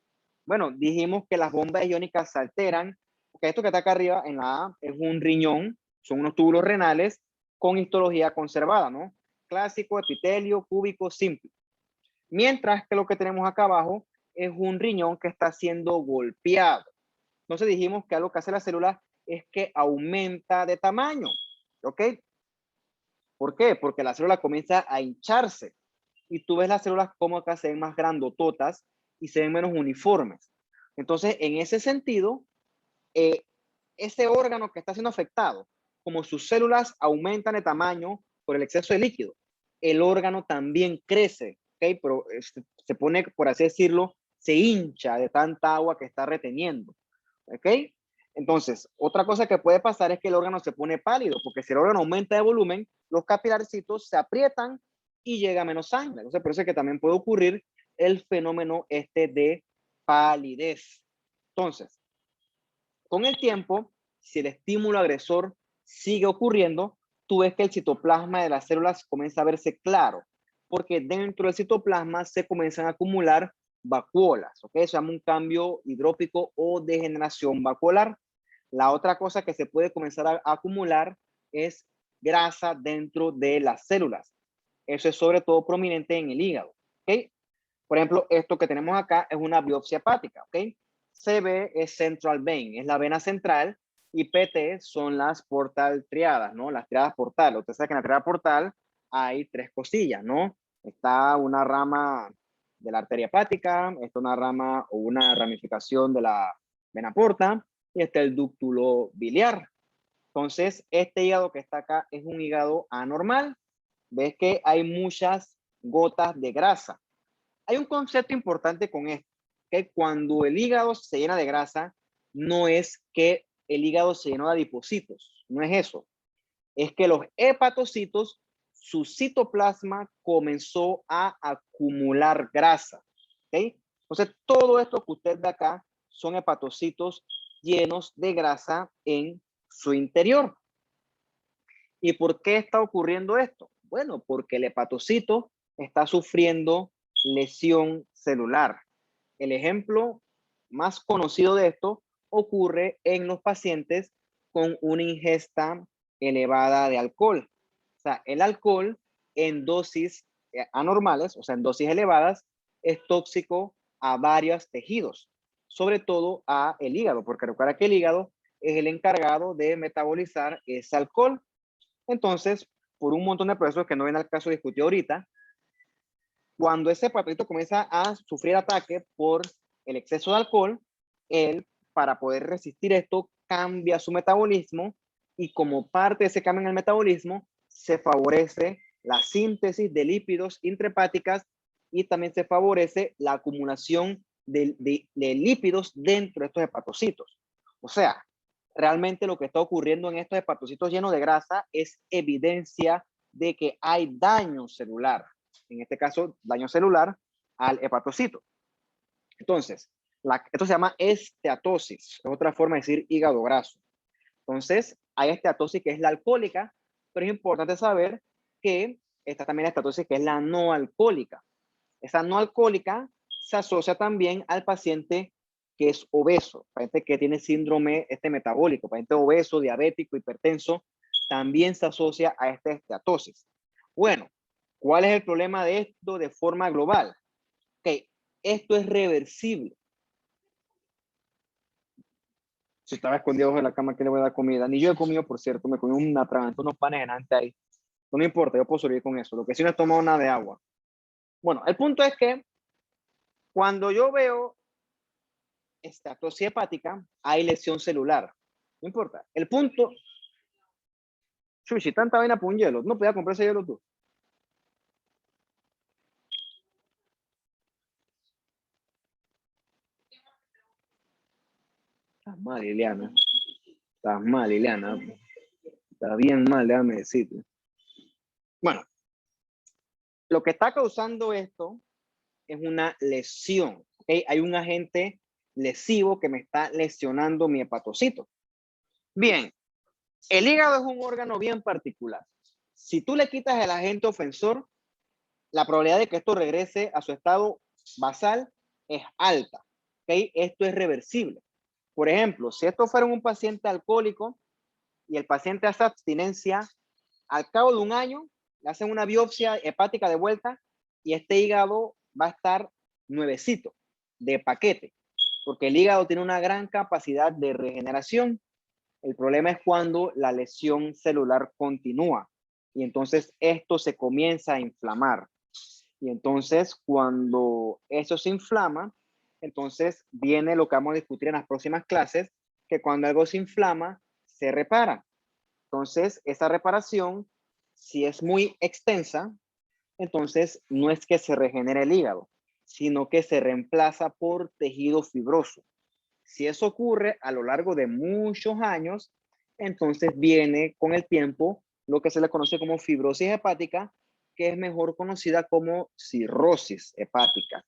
Bueno, dijimos que las bombas iónicas se alteran, porque esto que está acá arriba en la A es un riñón, son unos túbulos renales con histología conservada, ¿no? Clásico, epitelio, cúbico, simple. Mientras que lo que tenemos acá abajo es un riñón que está siendo golpeado. Entonces dijimos que algo que hace la célula es que aumenta de tamaño, ¿ok? ¿Por qué? Porque la célula comienza a hincharse y tú ves las células como acá se ven más grandototas y se ven menos uniformes. Entonces, en ese sentido, ese órgano que está siendo afectado, como sus células aumentan de tamaño por el exceso de líquido, el órgano también crece, ¿ok? Pero se pone, por así decirlo, se hincha de tanta agua que está reteniendo, ¿ok? Entonces, otra cosa que puede pasar es que el órgano se pone pálido, porque si el órgano aumenta de volumen, los capilarcitos se aprietan y llega menos sangre. Entonces, por eso es que también puede ocurrir el fenómeno este de palidez. Entonces, con el tiempo, si el estímulo agresor sigue ocurriendo, tú ves que el citoplasma de las células comienza a verse claro, porque dentro del citoplasma se comienzan a acumular vacuolas, ¿ok? Se llama un cambio hidrópico o degeneración vacuolar. La otra cosa que se puede comenzar a acumular es grasa dentro de las células. Eso es sobre todo prominente en el hígado, ¿ok? Por ejemplo, esto que tenemos acá es una biopsia hepática, ¿ok? CB es central vein, es la vena central, y PT son las portal triadas, ¿no? Las triadas portal. Usted sabe que en la triada portal hay 3 cosillas, ¿no? Está una rama de la arteria hepática, está una rama o una ramificación de la vena porta, y está el dúctulo biliar. Entonces, este hígado que está acá es un hígado anormal. Ves que hay muchas gotas de grasa. Hay un concepto importante con esto, que cuando el hígado se llena de grasa, no es que el hígado se llenó de adipocitos, no es eso. Es que los hepatocitos, su citoplasma comenzó a acumular grasa, ¿ok? Entonces, todo esto que usted ve acá son hepatocitos llenos de grasa en su interior. ¿Y por qué está ocurriendo esto? Bueno, porque el hepatocito está sufriendo lesión celular. El ejemplo más conocido de esto ocurre en los pacientes con una ingesta elevada de alcohol. O sea, el alcohol en dosis anormales, o sea, en dosis elevadas, es tóxico a varios tejidos, sobre todo a el hígado, porque recuerda que el hígado es el encargado de metabolizar ese alcohol. Entonces, por un montón de procesos que no viene al caso de discutir ahorita, cuando ese hepatocito comienza a sufrir ataque por el exceso de alcohol, él, para poder resistir esto, cambia su metabolismo y como parte de ese cambio en el metabolismo, se favorece la síntesis de lípidos intrahepáticas y también se favorece la acumulación de lípidos dentro de estos hepatocitos. O sea, realmente lo que está ocurriendo en estos hepatocitos llenos de grasa es evidencia de que hay daño celular. En este caso, daño celular al hepatocito. Entonces, esto se llama esteatosis, es otra forma de decir hígado graso. Entonces, hay esteatosis que es la alcohólica, pero es importante saber que está también la esteatosis que es la no alcohólica. Esa no alcohólica se asocia también al paciente que es obeso, paciente que tiene síndrome metabólico, paciente obeso, diabético, hipertenso, también se asocia a esta esteatosis. Bueno, ¿cuál es el problema de esto de forma global? Ok, esto es reversible. Si estaba escondido en la cama, ¿qué le voy a dar comida? Ni yo he comido, por cierto, me comí una tragante, unos panes en ahí. No me importa, yo puedo sobrevivir con eso. Lo que sí no he tomado nada de agua. Bueno, el punto es que cuando yo veo esteatosis hepática, hay lesión celular. No importa. El punto... Chuchi, tanta vaina por un hielo. No podía comprar ese hielo tú. Estás mal, Liliana. Estás mal, Liliana. Estás bien mal, déjame decirte. Bueno, lo que está causando esto es una lesión. ¿Okay? Hay un agente lesivo que me está lesionando mi hepatocito. Bien, el hígado es un órgano bien particular. Si tú le quitas el agente ofensor, la probabilidad de que esto regrese a su estado basal es alta. ¿Okay? Esto es reversible. Por ejemplo, si esto fuera un paciente alcohólico y el paciente hace abstinencia, al cabo de un año le hacen una biopsia hepática de vuelta y este hígado va a estar nuevecito, de paquete, porque el hígado tiene una gran capacidad de regeneración. El problema es cuando la lesión celular continúa y entonces esto se comienza a inflamar. Y entonces cuando eso se inflama, entonces viene lo que vamos a discutir en las próximas clases, que cuando algo se inflama, se repara. Entonces, esa reparación, si es muy extensa, entonces no es que se regenere el hígado, sino que se reemplaza por tejido fibroso. Si eso ocurre a lo largo de muchos años, entonces viene con el tiempo lo que se le conoce como fibrosis hepática, que es mejor conocida como cirrosis hepática,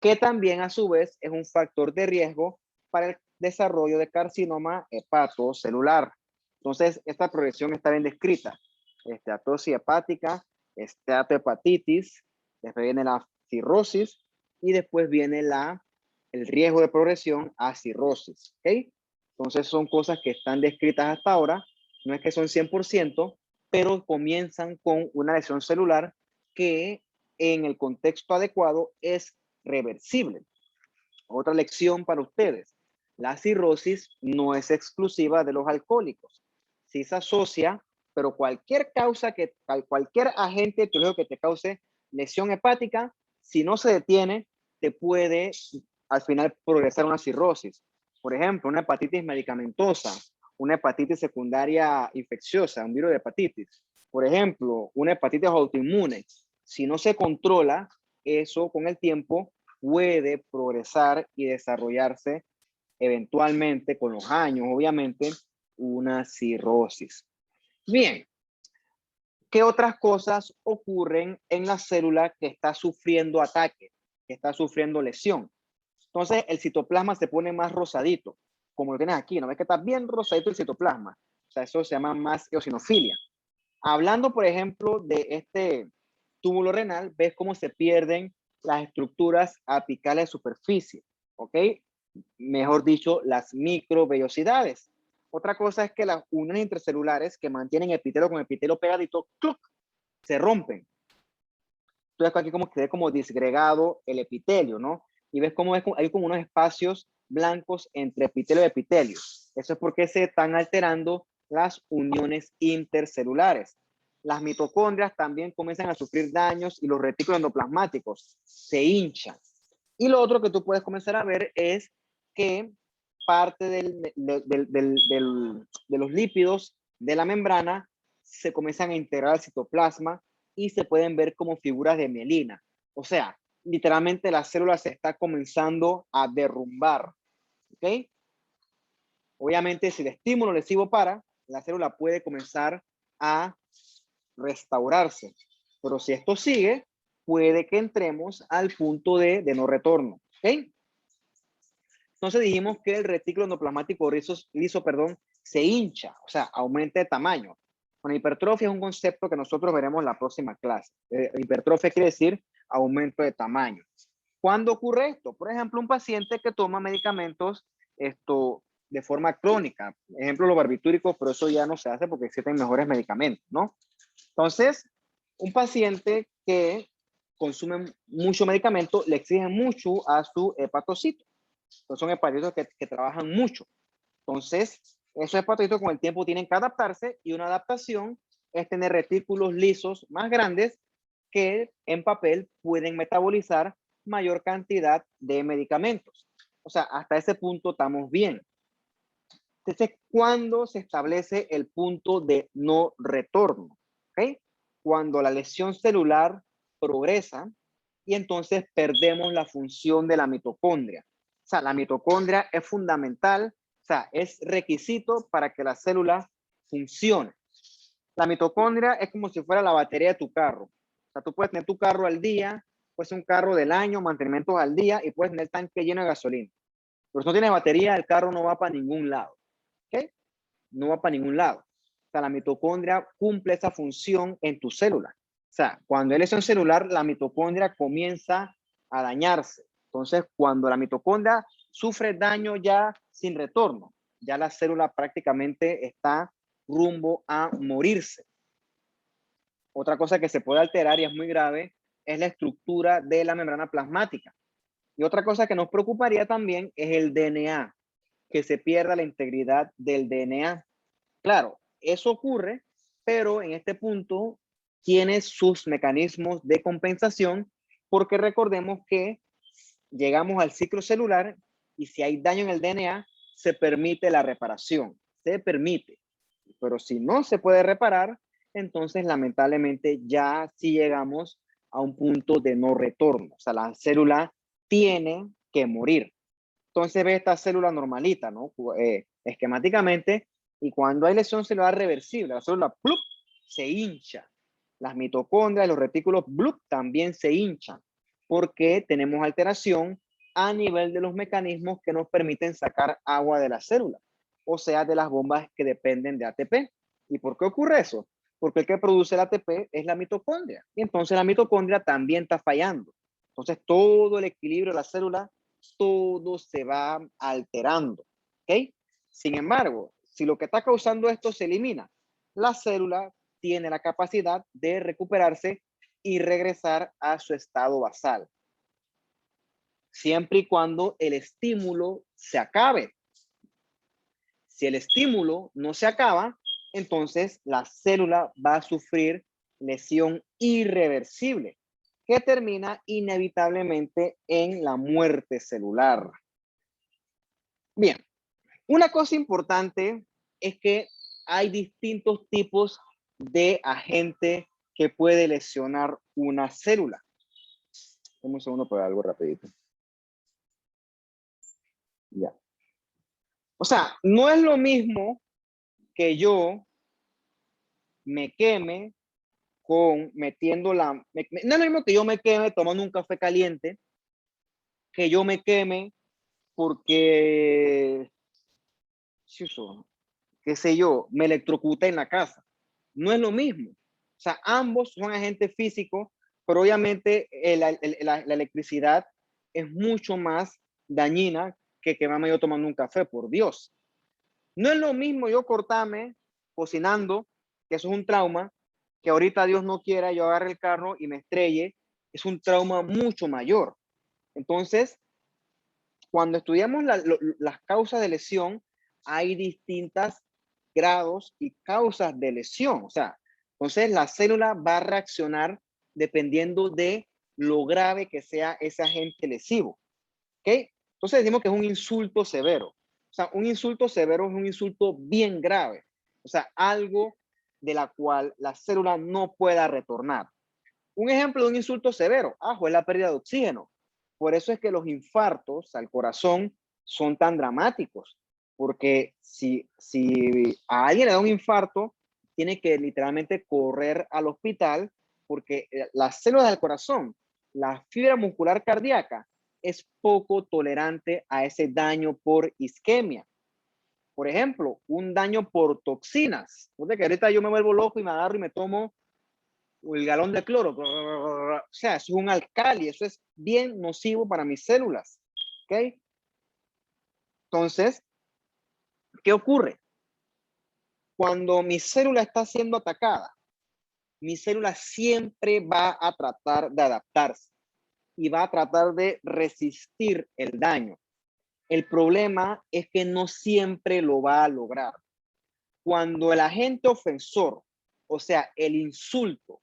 que también a su vez es un factor de riesgo para el desarrollo de carcinoma hepatocelular. Entonces, esta progresión está bien descrita. Esteatosis hepática, esteatohepatitis, después viene la cirrosis y después viene el riesgo de progresión a cirrosis. ¿Okay? Entonces, son cosas que están descritas hasta ahora. No es que son 100%, pero comienzan con una lesión celular que en el contexto adecuado es reversible. Otra lección para ustedes. La cirrosis no es exclusiva de los alcohólicos. Sí se asocia, pero cualquier agente etiológico que te cause lesión hepática, si no se detiene, te puede al final progresar una cirrosis. Por ejemplo, una hepatitis medicamentosa, una hepatitis secundaria infecciosa, un virus de hepatitis. Por ejemplo, una hepatitis autoinmune. Si no se controla, eso con el tiempo puede progresar y desarrollarse eventualmente con los años, obviamente, una cirrosis. Bien, ¿qué otras cosas ocurren en la célula que está sufriendo ataque, que está sufriendo lesión? Entonces, el citoplasma se pone más rosadito, como lo tienes aquí, ¿no ves que está bien rosadito el citoplasma? O sea, eso se llama más eosinofilia. Hablando, por ejemplo, de este túbulo renal, ves cómo se pierden las estructuras apicales de superficie, ¿ok? Mejor dicho, las microvellosidades. Otra cosa es que las uniones intercelulares que mantienen epitelio con epitelio pegadito, ¡cluc!, se rompen. Entonces aquí como queda como disgregado el epitelio, ¿no? y ves cómo hay como unos espacios blancos entre epitelio y epitelio. Eso es porque se están alterando las uniones intercelulares. Las mitocondrias también comienzan a sufrir daños y los retículos endoplasmáticos se hinchan. Y lo otro que tú puedes comenzar a ver es que parte de los lípidos de la membrana se comienzan a integrar al citoplasma y se pueden ver como figuras de mielina. O sea, literalmente la célula se está comenzando a derrumbar. ¿Ok? Obviamente, si el estímulo lesivo para, la célula puede comenzar a restaurarse. Pero si esto sigue, puede que entremos al punto de no retorno. ¿Ok? Entonces dijimos que el retículo endoplasmático liso, se hincha, o sea, aumenta de tamaño. Bueno, hipertrofia es un concepto que nosotros veremos en la próxima clase. Hipertrofia quiere decir aumento de tamaño. ¿Cuándo ocurre esto? Por ejemplo, un paciente que toma medicamentos de forma crónica. Ejemplo, los barbitúricos, pero eso ya no se hace porque existen mejores medicamentos, ¿no? Entonces, un paciente que consume mucho medicamento le exigen mucho a su hepatocito. Entonces, son hepatocitos que trabajan mucho. Entonces, esos hepatocitos con el tiempo tienen que adaptarse y una adaptación es tener retículos lisos más grandes que en papel pueden metabolizar mayor cantidad de medicamentos. O sea, hasta ese punto estamos bien. Entonces, ¿cuándo se establece el punto de no retorno? ¿Okay? Cuando la lesión celular progresa y entonces perdemos la función de la mitocondria. O sea, la mitocondria es fundamental, o sea, es requisito para que la célula funcione. La mitocondria es como si fuera la batería de tu carro. O sea, tú puedes tener tu carro al día, puede ser un carro del año, mantenimientos al día y puedes tener el tanque lleno de gasolina. Pero si no tienes batería, el carro no va para ningún lado. ¿Ok? No va para ningún lado. O sea, la mitocondria cumple esa función en tu célula. O sea, cuando hay lesión celular, la mitocondria comienza a dañarse. Entonces, cuando la mitocondria sufre daño ya sin retorno, ya la célula prácticamente está rumbo a morirse. Otra cosa que se puede alterar y es muy grave es la estructura de la membrana plasmática. Y otra cosa que nos preocuparía también es el DNA, que se pierda la integridad del DNA. Claro, eso ocurre, pero en este punto tiene sus mecanismos de compensación porque recordemos que llegamos al ciclo celular y si hay daño en el DNA, se permite la reparación, se permite. Pero si no se puede reparar, entonces lamentablemente ya sí llegamos a un punto de no retorno. O sea, la célula tiene que morir. Entonces ve esta célula normalita, ¿no? Esquemáticamente, y cuando hay lesión celular reversible, la célula ¡plup! Se hincha. Las mitocondrias y los retículos ¡blup! También se hinchan, porque tenemos alteración a nivel de los mecanismos que nos permiten sacar agua de la célula, o sea, de las bombas que dependen de ATP. ¿Y por qué ocurre eso? Porque el que produce el ATP es la mitocondria, y entonces la mitocondria también está fallando. Entonces todo el equilibrio de la célula, todo se va alterando. ¿Ok? Sin embargo, si lo que está causando esto se elimina, la célula tiene la capacidad de recuperarse y regresar a su estado basal, siempre y cuando el estímulo se acabe. Si el estímulo no se acaba, entonces la célula va a sufrir lesión irreversible, que termina inevitablemente en la muerte celular. Bien, una cosa importante es que hay distintos tipos de agente que puede lesionar una célula. Dame un segundo para algo rapidito. Ya. O sea, no es lo mismo que yo me queme con metiendo la... no es lo mismo que yo me queme tomando un café caliente, que yo me queme porque, qué sé yo, me electrocuté en la casa. No es lo mismo. O sea, ambos son agentes físicos, pero obviamente la electricidad es mucho más dañina que quemarme yo tomando un café, por Dios. No es lo mismo yo cortarme cocinando, que eso es un trauma, que ahorita Dios no quiera, yo agarre el carro y me estrelle, es un trauma mucho mayor. Entonces, Cuando estudiamos las causas de lesión, hay distintos grados y causas de lesión. O sea, entonces la célula va a reaccionar dependiendo de lo grave que sea ese agente lesivo. ¿Ok? Entonces decimos que es un insulto severo. O sea, un insulto severo es un insulto bien grave. O sea, algo de la cual la célula no pueda retornar. Un ejemplo de un insulto severo, es la pérdida de oxígeno. Por eso es que los infartos al corazón son tan dramáticos, porque si a alguien le da un infarto, tiene que literalmente correr al hospital, porque las células del corazón, la fibra muscular cardíaca, es poco tolerante a ese daño por isquemia. Por ejemplo, un daño por toxinas. Porque que ahorita yo me vuelvo loco y me agarro y me tomo el galón de cloro. O sea, eso es un alcali, eso es bien nocivo para mis células. ¿Ok? Entonces, ¿qué ocurre? Cuando mi célula está siendo atacada, mi célula siempre va a tratar de adaptarse y va a tratar de resistir el daño. El problema es que no siempre lo va a lograr. Cuando el agente ofensor, o sea, el insulto,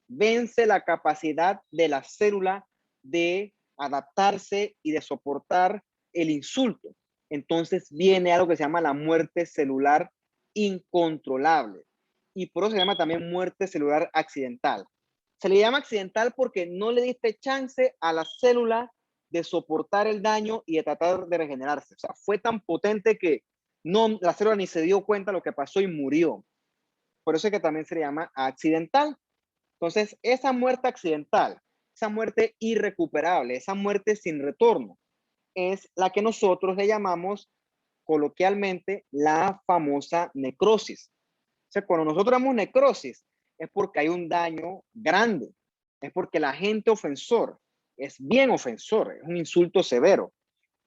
vence la capacidad de la célula de adaptarse y de soportar el insulto, entonces viene algo que se llama la muerte celular incontrolable. Y por eso se llama también muerte celular accidental. Se le llama accidental porque no le diste chance a la célula de soportar el daño y de tratar de regenerarse. O sea, fue tan potente que no, la célula ni se dio cuenta de lo que pasó y murió. Por eso es que también se le llama accidental. Entonces, esa muerte accidental, esa muerte irrecuperable, esa muerte sin retorno, es la que nosotros le llamamos coloquialmente la famosa necrosis. O sea, cuando nosotros damos necrosis, es porque hay un daño grande, es porque el agente ofensor es bien ofensor, es un insulto severo.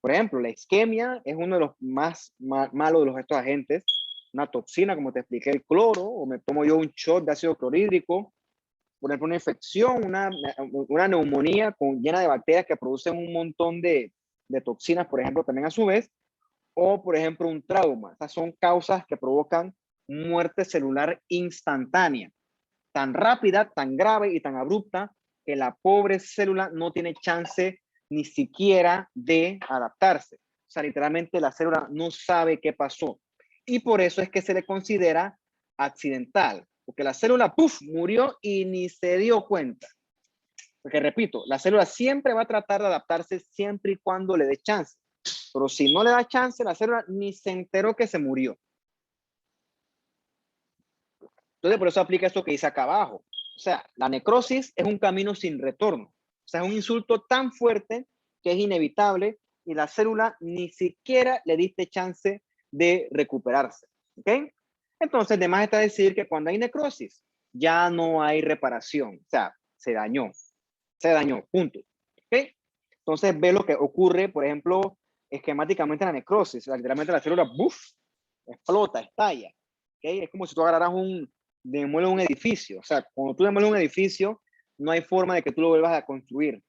Por ejemplo, la isquemia es uno de los más malos de estos agentes, una toxina, como te expliqué, el cloro, o me tomo yo un shot de ácido clorhídrico, por ejemplo, una infección, una neumonía llena de bacterias que producen un montón de toxinas, por ejemplo, también a su vez, o por ejemplo, un trauma. Estas son causas que provocan muerte celular instantánea, tan rápida, tan grave y tan abrupta que la pobre célula no tiene chance ni siquiera de adaptarse. O sea, literalmente la célula no sabe qué pasó. Y por eso es que se le considera accidental, porque la célula, ¡puf!, murió y ni se dio cuenta. Porque repito, la célula siempre va a tratar de adaptarse siempre y cuando le dé chance. Pero si no le da chance, la célula ni se enteró que se murió. Entonces, por eso aplica esto que dice acá abajo. O sea, la necrosis es un camino sin retorno. O sea, es un insulto tan fuerte que es inevitable y la célula ni siquiera le diste chance de recuperarse. ¿Ok? Entonces, además está decir que cuando hay necrosis, ya no hay reparación. O sea, se dañó. Se dañó, punto. ¿Ok? Entonces, ve lo que ocurre, por ejemplo, esquemáticamente en la necrosis. Literalmente la célula, ¡buf!, explota, estalla. ¿Ok? Es como si tú agarraras demueles un edificio. O sea, cuando tú demueles un edificio, no hay forma de que tú lo vuelvas a construir.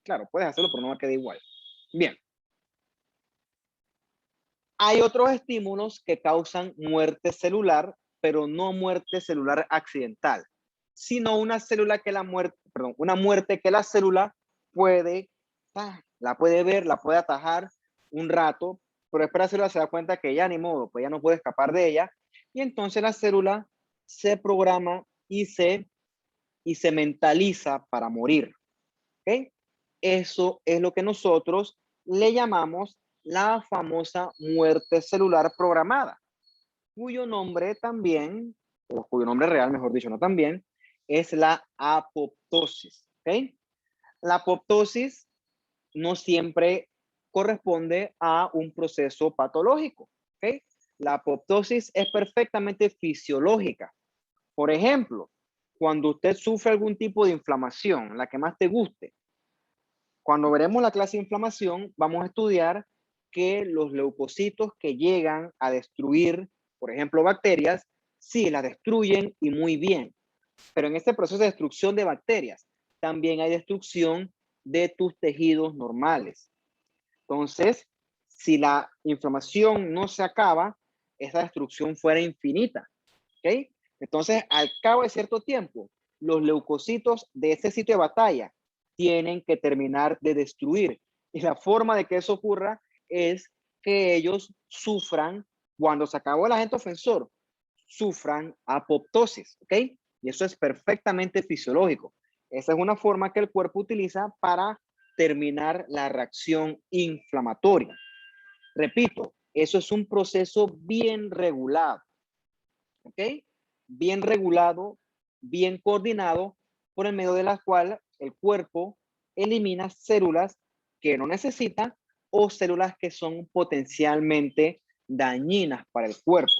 Claro, puedes hacerlo, pero no va a quedar igual. Bien. Hay otros estímulos que causan muerte celular, pero no muerte celular accidental, sino una célula que una muerte que la célula puede, la puede ver, la puede atajar un rato, pero después la célula se da cuenta que ya ni modo, pues ya no puede escapar de ella, y entonces la célula se programa y se mentaliza para morir. ¿Ok? Eso es lo que nosotros le llamamos la famosa muerte celular programada, cuyo nombre también, o cuyo nombre real, mejor dicho, no también, es la apoptosis. ¿Ok? La apoptosis no siempre corresponde a un proceso patológico. ¿Ok? La apoptosis es perfectamente fisiológica. Por ejemplo, cuando usted sufre algún tipo de inflamación, la que más te guste, cuando veremos la clase de inflamación, vamos a estudiar que los leucocitos que llegan a destruir, por ejemplo, bacterias, sí, las destruyen y muy bien. Pero en este proceso de destrucción de bacterias, también hay destrucción de tus tejidos normales. Entonces, si la inflamación no se acaba, esa destrucción fuera infinita. ¿Ok? Entonces, al cabo de cierto tiempo, los leucocitos de ese sitio de batalla tienen que terminar de destruir. Y la forma de que eso ocurra es que ellos sufran, cuando se acabó el agente ofensor, sufran apoptosis, ¿ok? Y eso es perfectamente fisiológico. Esa es una forma que el cuerpo utiliza para terminar la reacción inflamatoria. Repito, eso es un proceso bien regulado, ¿ok? Bien regulado, bien coordinado, por el medio de la cual el cuerpo elimina células que no necesita o células que son potencialmente dañinas para el cuerpo.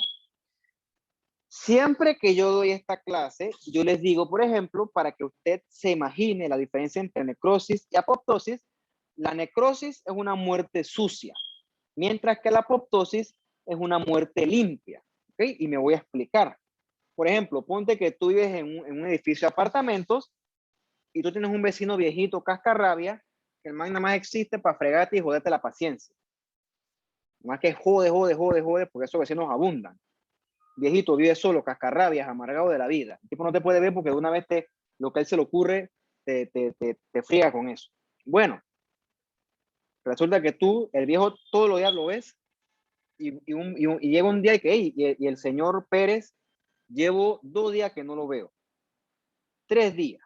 Siempre que yo doy esta clase, yo les digo, por ejemplo, para que usted se imagine la diferencia entre necrosis y apoptosis, la necrosis es una muerte sucia, mientras que la apoptosis es una muerte limpia. ¿Ok? Y me voy a explicar. Por ejemplo, ponte que tú vives en un edificio de apartamentos y tú tienes un vecino viejito cascarrabia, que el man nada más existe para fregarte y joderte la paciencia. Más que jode, porque esos vecinos abundan. Viejito, vive solo, cascarrabias, amargado de la vida. El tipo no te puede ver porque de una vez lo que a él se le ocurre, te friega con eso. Bueno, resulta que tú, el viejo, todos los días lo ves y llega un día y que, hey, y el señor Pérez, llevo 2 días que no lo veo, 3 días,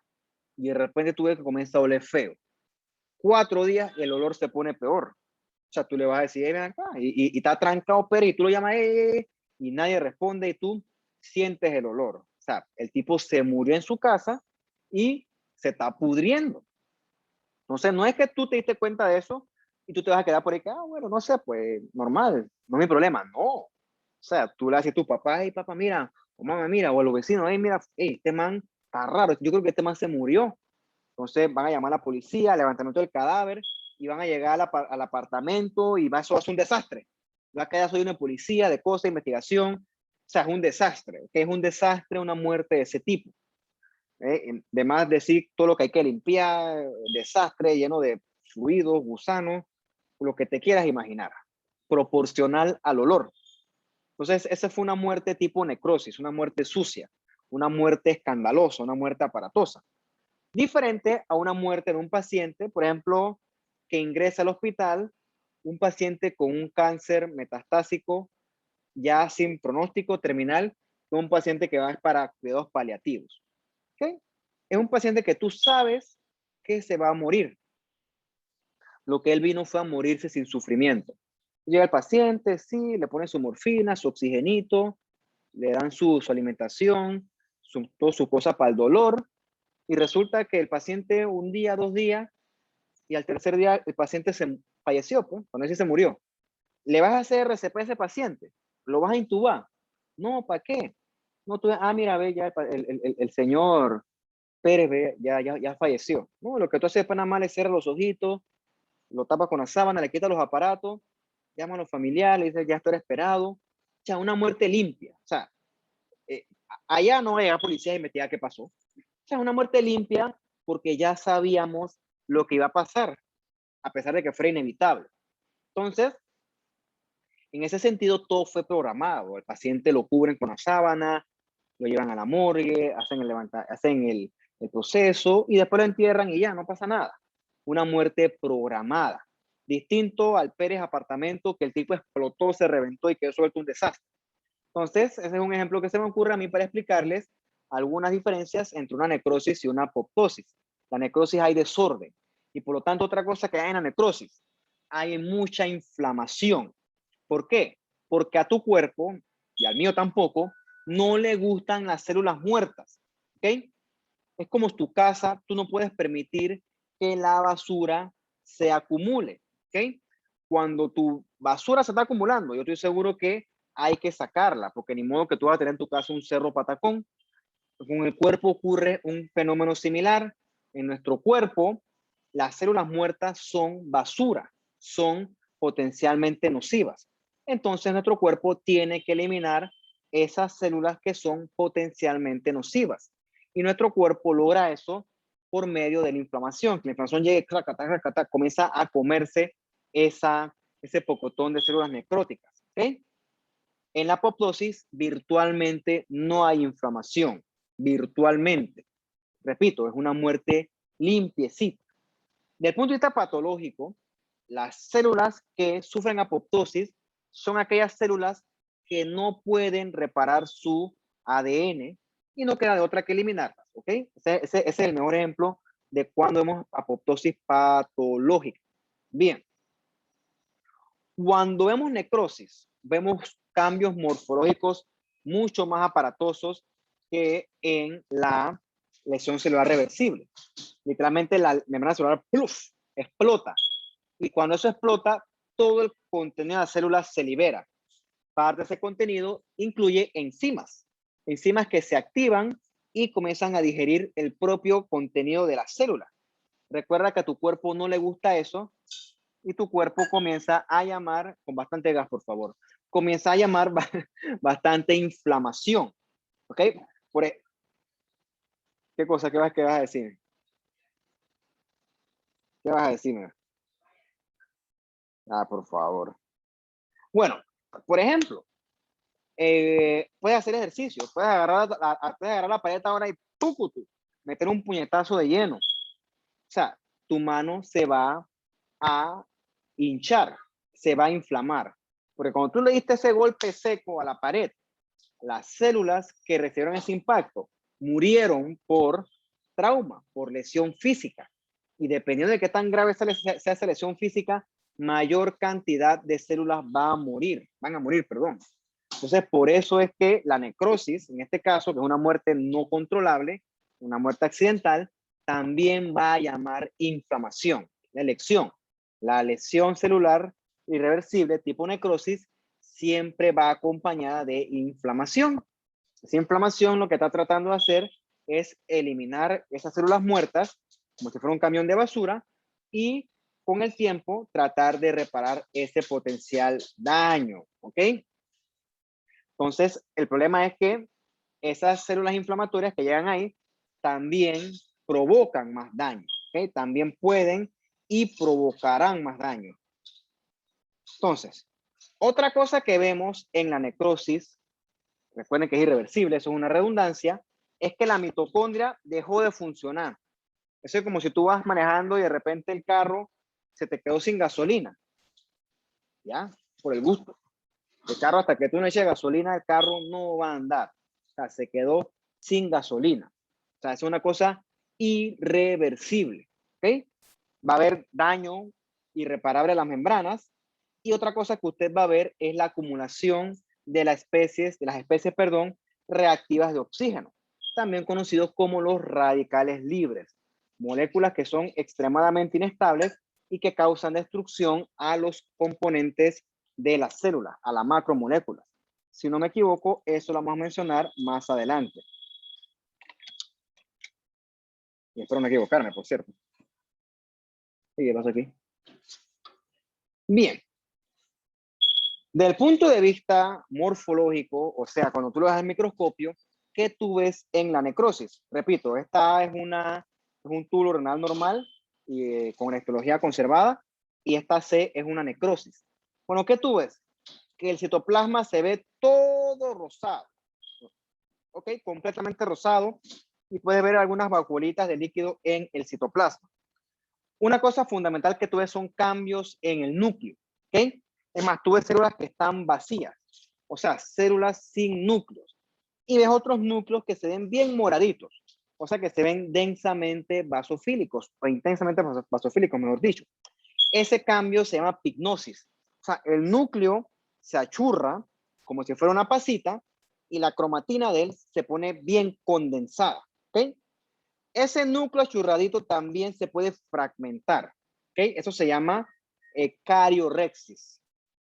y de repente tú ves que comienza a oler feo. 4 días y el olor se pone peor. O sea, tú le vas a decir, hey, ven acá, y está trancado Pérez, y tú lo llamas, y nadie responde, y tú sientes el olor. O sea, el tipo se murió en su casa y se está pudriendo. Entonces, no es que tú te diste cuenta de eso y tú te vas a quedar por ahí que, bueno, no sé, pues normal, no es mi problema. No. O sea, tú le haces a tu papá, hey, papá, mira, o mamá, mira, o a los vecinos, hey, mira, hey, este man está raro, yo creo que este man se murió. Entonces van a llamar a la policía, levantamiento del cadáver, y van a llegar al apartamento y eso va a ser un desastre. Va a quedar soy una policía de cosas, investigación. O sea, es un desastre. ¿Okay? Es un desastre una muerte de ese tipo. Además decir todo lo que hay que limpiar, desastre lleno de fluidos, gusanos, lo que te quieras imaginar, proporcional al olor. Entonces, esa fue una muerte tipo necrosis, una muerte sucia, una muerte escandalosa, una muerte aparatosa. Diferente a una muerte de un paciente, por ejemplo, que ingresa al hospital, un paciente con un cáncer metastásico ya sin pronóstico terminal, un paciente que va para cuidados paliativos. ¿Okay? Es un paciente que tú sabes que se va a morir. Lo que él vino fue a morirse sin sufrimiento. Llega el paciente, sí, le pone su morfina, su oxigenito, le dan su alimentación, toda su cosa para el dolor, y resulta que el paciente un día, 2 días, y al tercer día el paciente se falleció, pues, cuando ese se murió. ¿Le vas a hacer RCP a ese paciente? ¿Lo vas a intubar? No, ¿para qué? No, tú, mira, ve, ya el señor Pérez ve, ya falleció. No, lo que tú haces es nada más le cierras los ojitos, lo tapas con la sábana, le quitas los aparatos, llama a los familiares, le dices, ya estoy esperado. O sea, una muerte limpia. O sea, allá no hay policía a investigar qué pasó. O sea, una muerte limpia porque ya sabíamos lo que iba a pasar, a pesar de que fuera inevitable. Entonces, en ese sentido, todo fue programado. El paciente lo cubren con la sábana, lo llevan a la morgue, hacen el proceso y después lo entierran y ya, no pasa nada. Una muerte programada. Distinto al Pérez apartamento, que el tipo explotó, se reventó y quedó suelto un desastre. Entonces, ese es un ejemplo que se me ocurre a mí para explicarles algunas diferencias entre una necrosis y una apoptosis. La necrosis hay desorden y por lo tanto otra cosa que hay en la necrosis, hay mucha inflamación. ¿Por qué? Porque a tu cuerpo, y al mío tampoco, no le gustan las células muertas. ¿Ok? Es como tu casa, tú no puedes permitir que la basura se acumule. ¿Ok? Cuando tu basura se está acumulando, yo estoy seguro que hay que sacarla, porque ni modo que tú vas a tener en tu casa un cerro patacón. Con el cuerpo ocurre un fenómeno similar. En nuestro cuerpo, las células muertas son basura, son potencialmente nocivas. Entonces, nuestro cuerpo tiene que eliminar esas células que son potencialmente nocivas. Y nuestro cuerpo logra eso por medio de la inflamación. Que la inflamación llegue, comienza a comerse ese pocotón de células necróticas. ¿Ok? En la apoptosis, virtualmente no hay inflamación. Virtualmente. Repito, es una muerte limpiecita. Desde el punto de vista patológico, las células que sufren apoptosis son aquellas células que no pueden reparar su ADN y no queda de otra que eliminarlas. ¿Ok? Ese es el mejor ejemplo de cuando vemos apoptosis patológica. Bien. Cuando vemos necrosis, vemos cambios morfológicos mucho más aparatosos que en la lesión celular reversible. Literalmente la membrana celular explota. Y cuando eso explota, todo el contenido de las células se libera. Parte de ese contenido incluye enzimas. Enzimas que se activan y comienzan a digerir el propio contenido de la célula. Recuerda que a tu cuerpo no le gusta eso y tu cuerpo comienza a llamar, con bastante gas, por favor, comienza a llamar bastante inflamación. ¿Ok? ¿Qué cosa? ¿Qué vas a decir? ¿Qué vas a decirme? Ah, por favor. Bueno, por ejemplo, puedes hacer ejercicio, puedes agarrar la paleta ahora y ¡pucutu! Meter un puñetazo de lleno. O sea, tu mano se va a hinchar, se va a inflamar. Porque cuando tú le diste ese golpe seco a la pared, las células que recibieron ese impacto murieron por trauma, por lesión física. Y dependiendo de qué tan grave sea esa lesión física, mayor cantidad de células van a morir, perdón. Entonces, por eso es que la necrosis, en este caso, que es una muerte no controlable, una muerte accidental, también va a llamar inflamación, la elección. La lesión celular irreversible tipo necrosis siempre va acompañada de inflamación. Esa inflamación lo que está tratando de hacer es eliminar esas células muertas, como si fuera un camión de basura, y con el tiempo tratar de reparar ese potencial daño, ¿ok? Entonces, el problema es que esas células inflamatorias que llegan ahí también provocan más daño, ¿ok? También pueden y provocarán más daño. Entonces, otra cosa que vemos en la necrosis, recuerden que es irreversible, eso es una redundancia, es que la mitocondria dejó de funcionar. Eso es como si tú vas manejando y de repente el carro se te quedó sin gasolina, ¿ya? Por el gusto. El carro, hasta que tú no eches gasolina, el carro no va a andar. O sea, se quedó sin gasolina. O sea, es una cosa irreversible, ¿ok? Va a haber daño irreparable a las membranas. Y otra cosa que usted va a ver es la acumulación de las especies, reactivas de oxígeno, también conocidos como los radicales libres, moléculas que son extremadamente inestables y que causan destrucción a los componentes de las células, a las macromoléculas. Si no me equivoco, eso lo vamos a mencionar más adelante. Y espero no equivocarme, por cierto. ¿Y qué pasa aquí? Bien. Del punto de vista morfológico, o sea, cuando tú lo ves al microscopio, ¿qué tú ves en la necrosis? Repito, esta es un túbulo renal normal y, con histología conservada, y esta C es una necrosis. Bueno, ¿qué tú ves? Que el citoplasma se ve todo rosado, ¿ok? Completamente rosado, y puedes ver algunas vacuolitas de líquido en el citoplasma. Una cosa fundamental que tú ves son cambios en el núcleo, ¿ok? Es más, tú ves células que están vacías, o sea, células sin núcleos. Y ves otros núcleos que se ven bien moraditos, o sea, que se ven densamente basofílicos, o intensamente basofílicos, mejor dicho. Ese cambio se llama pignosis. O sea, el núcleo se achurra como si fuera una pasita y la cromatina de él se pone bien condensada, ¿ok? Ese núcleo achurradito también se puede fragmentar, ¿ok? Eso se llama cariorexis.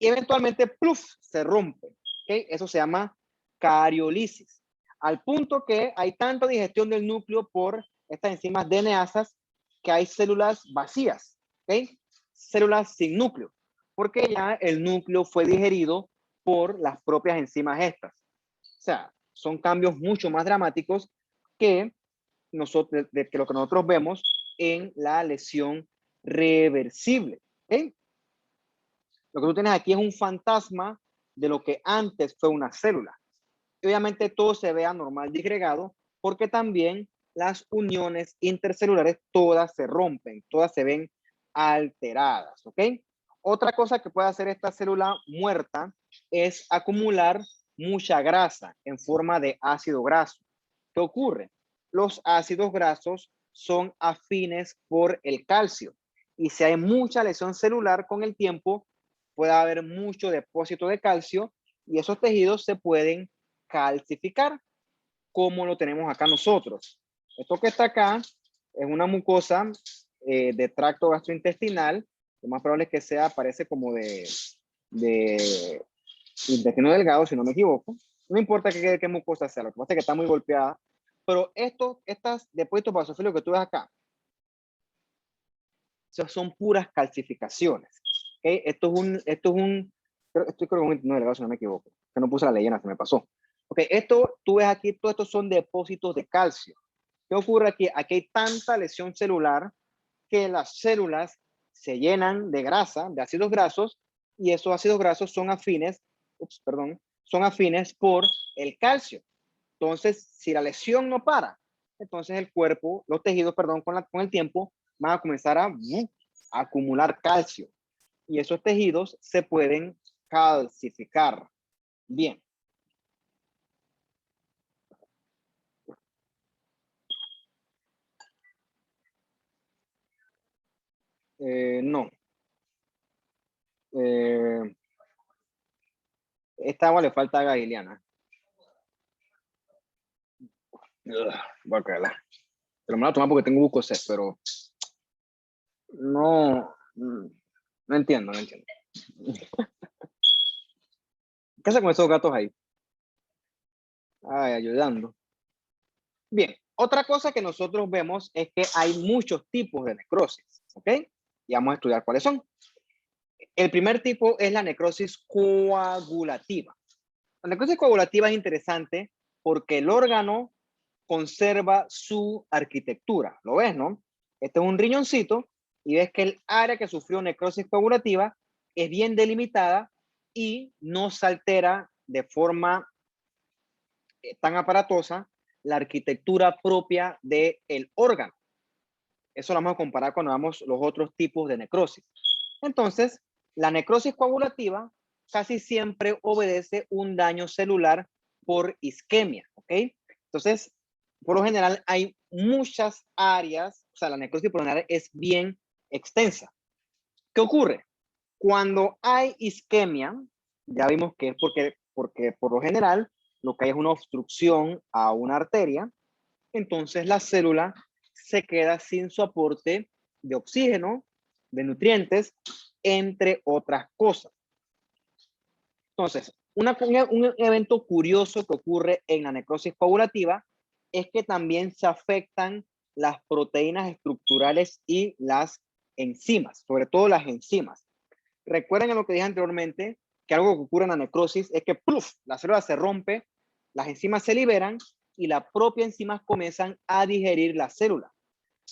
Y eventualmente, ¡pluf!, se rompe, ¿ok? Eso se llama cariolisis. Al punto que hay tanta digestión del núcleo por estas enzimas DNAsas que hay células vacías, ¿ok? Células sin núcleo, porque ya el núcleo fue digerido por las propias enzimas estas. O sea, son cambios mucho más dramáticos que que lo que nosotros vemos en la lesión reversible. ¿Okay? Lo que tú tienes aquí es un fantasma de lo que antes fue una célula. Y obviamente todo se ve anormal disgregado porque también las uniones intercelulares todas se rompen, todas se ven alteradas, ¿ok? Otra cosa que puede hacer esta célula muerta es acumular mucha grasa en forma de ácido graso. ¿Qué ocurre? Los ácidos grasos son afines por el calcio y si hay mucha lesión celular con el tiempo, puede haber mucho depósito de calcio y esos tejidos se pueden calcificar, como lo tenemos acá nosotros. Esto que está acá es una mucosa de tracto gastrointestinal, lo más probable es que sea, parece como de intestino delgado, si no me equivoco. No importa qué mucosa sea, lo que pasa es que está muy golpeada, pero estas depósitos basofílicos que tú ves acá, son puras calcificaciones. ¿Okay? Esto es un, estoy creo que un intestino delgado, si no me equivoco, que no puse la leyenda, se me pasó. Ok, esto, tú ves aquí, todos estos son depósitos de calcio. ¿Qué ocurre aquí? Aquí hay tanta lesión celular que las células se llenan de grasa, de ácidos grasos, y esos ácidos grasos son afines, son afines por el calcio. Entonces, si la lesión no para, entonces el cuerpo, los tejidos, con el tiempo, van a comenzar a acumular calcio. Y esos tejidos se pueden calcificar. Bien. No. Esta agua le falta a Giliana. Bacala. Pero me la tomar porque tengo buco sed, pero no, no entiendo, no entiendo. ¿Qué hace con esos gatos ahí? Ay, ayudando. Bien, otra cosa que nosotros vemos es que hay muchos tipos de necrosis, ¿ok? Y vamos a estudiar cuáles son. El primer tipo es la necrosis coagulativa. La necrosis coagulativa es interesante porque el órgano conserva su arquitectura. ¿Lo ves, no? Este es un riñoncito y ves que el área que sufrió necrosis coagulativa es bien delimitada y no se altera de forma tan aparatosa la arquitectura propia del órgano. Eso lo vamos a comparar cuando veamos los otros tipos de necrosis. Entonces, la necrosis coagulativa casi siempre obedece un daño celular por isquemia, ¿ok? Entonces, por lo general hay muchas áreas, o sea, la necrosis por lo general es bien extensa. ¿Qué ocurre? Cuando hay isquemia, ya vimos que es porque por lo general lo que hay es una obstrucción a una arteria, entonces la célula se queda sin su aporte de oxígeno, de nutrientes, entre otras cosas. Entonces, un evento curioso que ocurre en la necrosis coagulativa es que también se afectan las proteínas estructurales y las enzimas, sobre todo las enzimas. Recuerden lo que dije anteriormente, que algo que ocurre en la necrosis es que ¡pluf!, la célula se rompe, las enzimas se liberan y las propias enzimas comienzan a digerir la célula.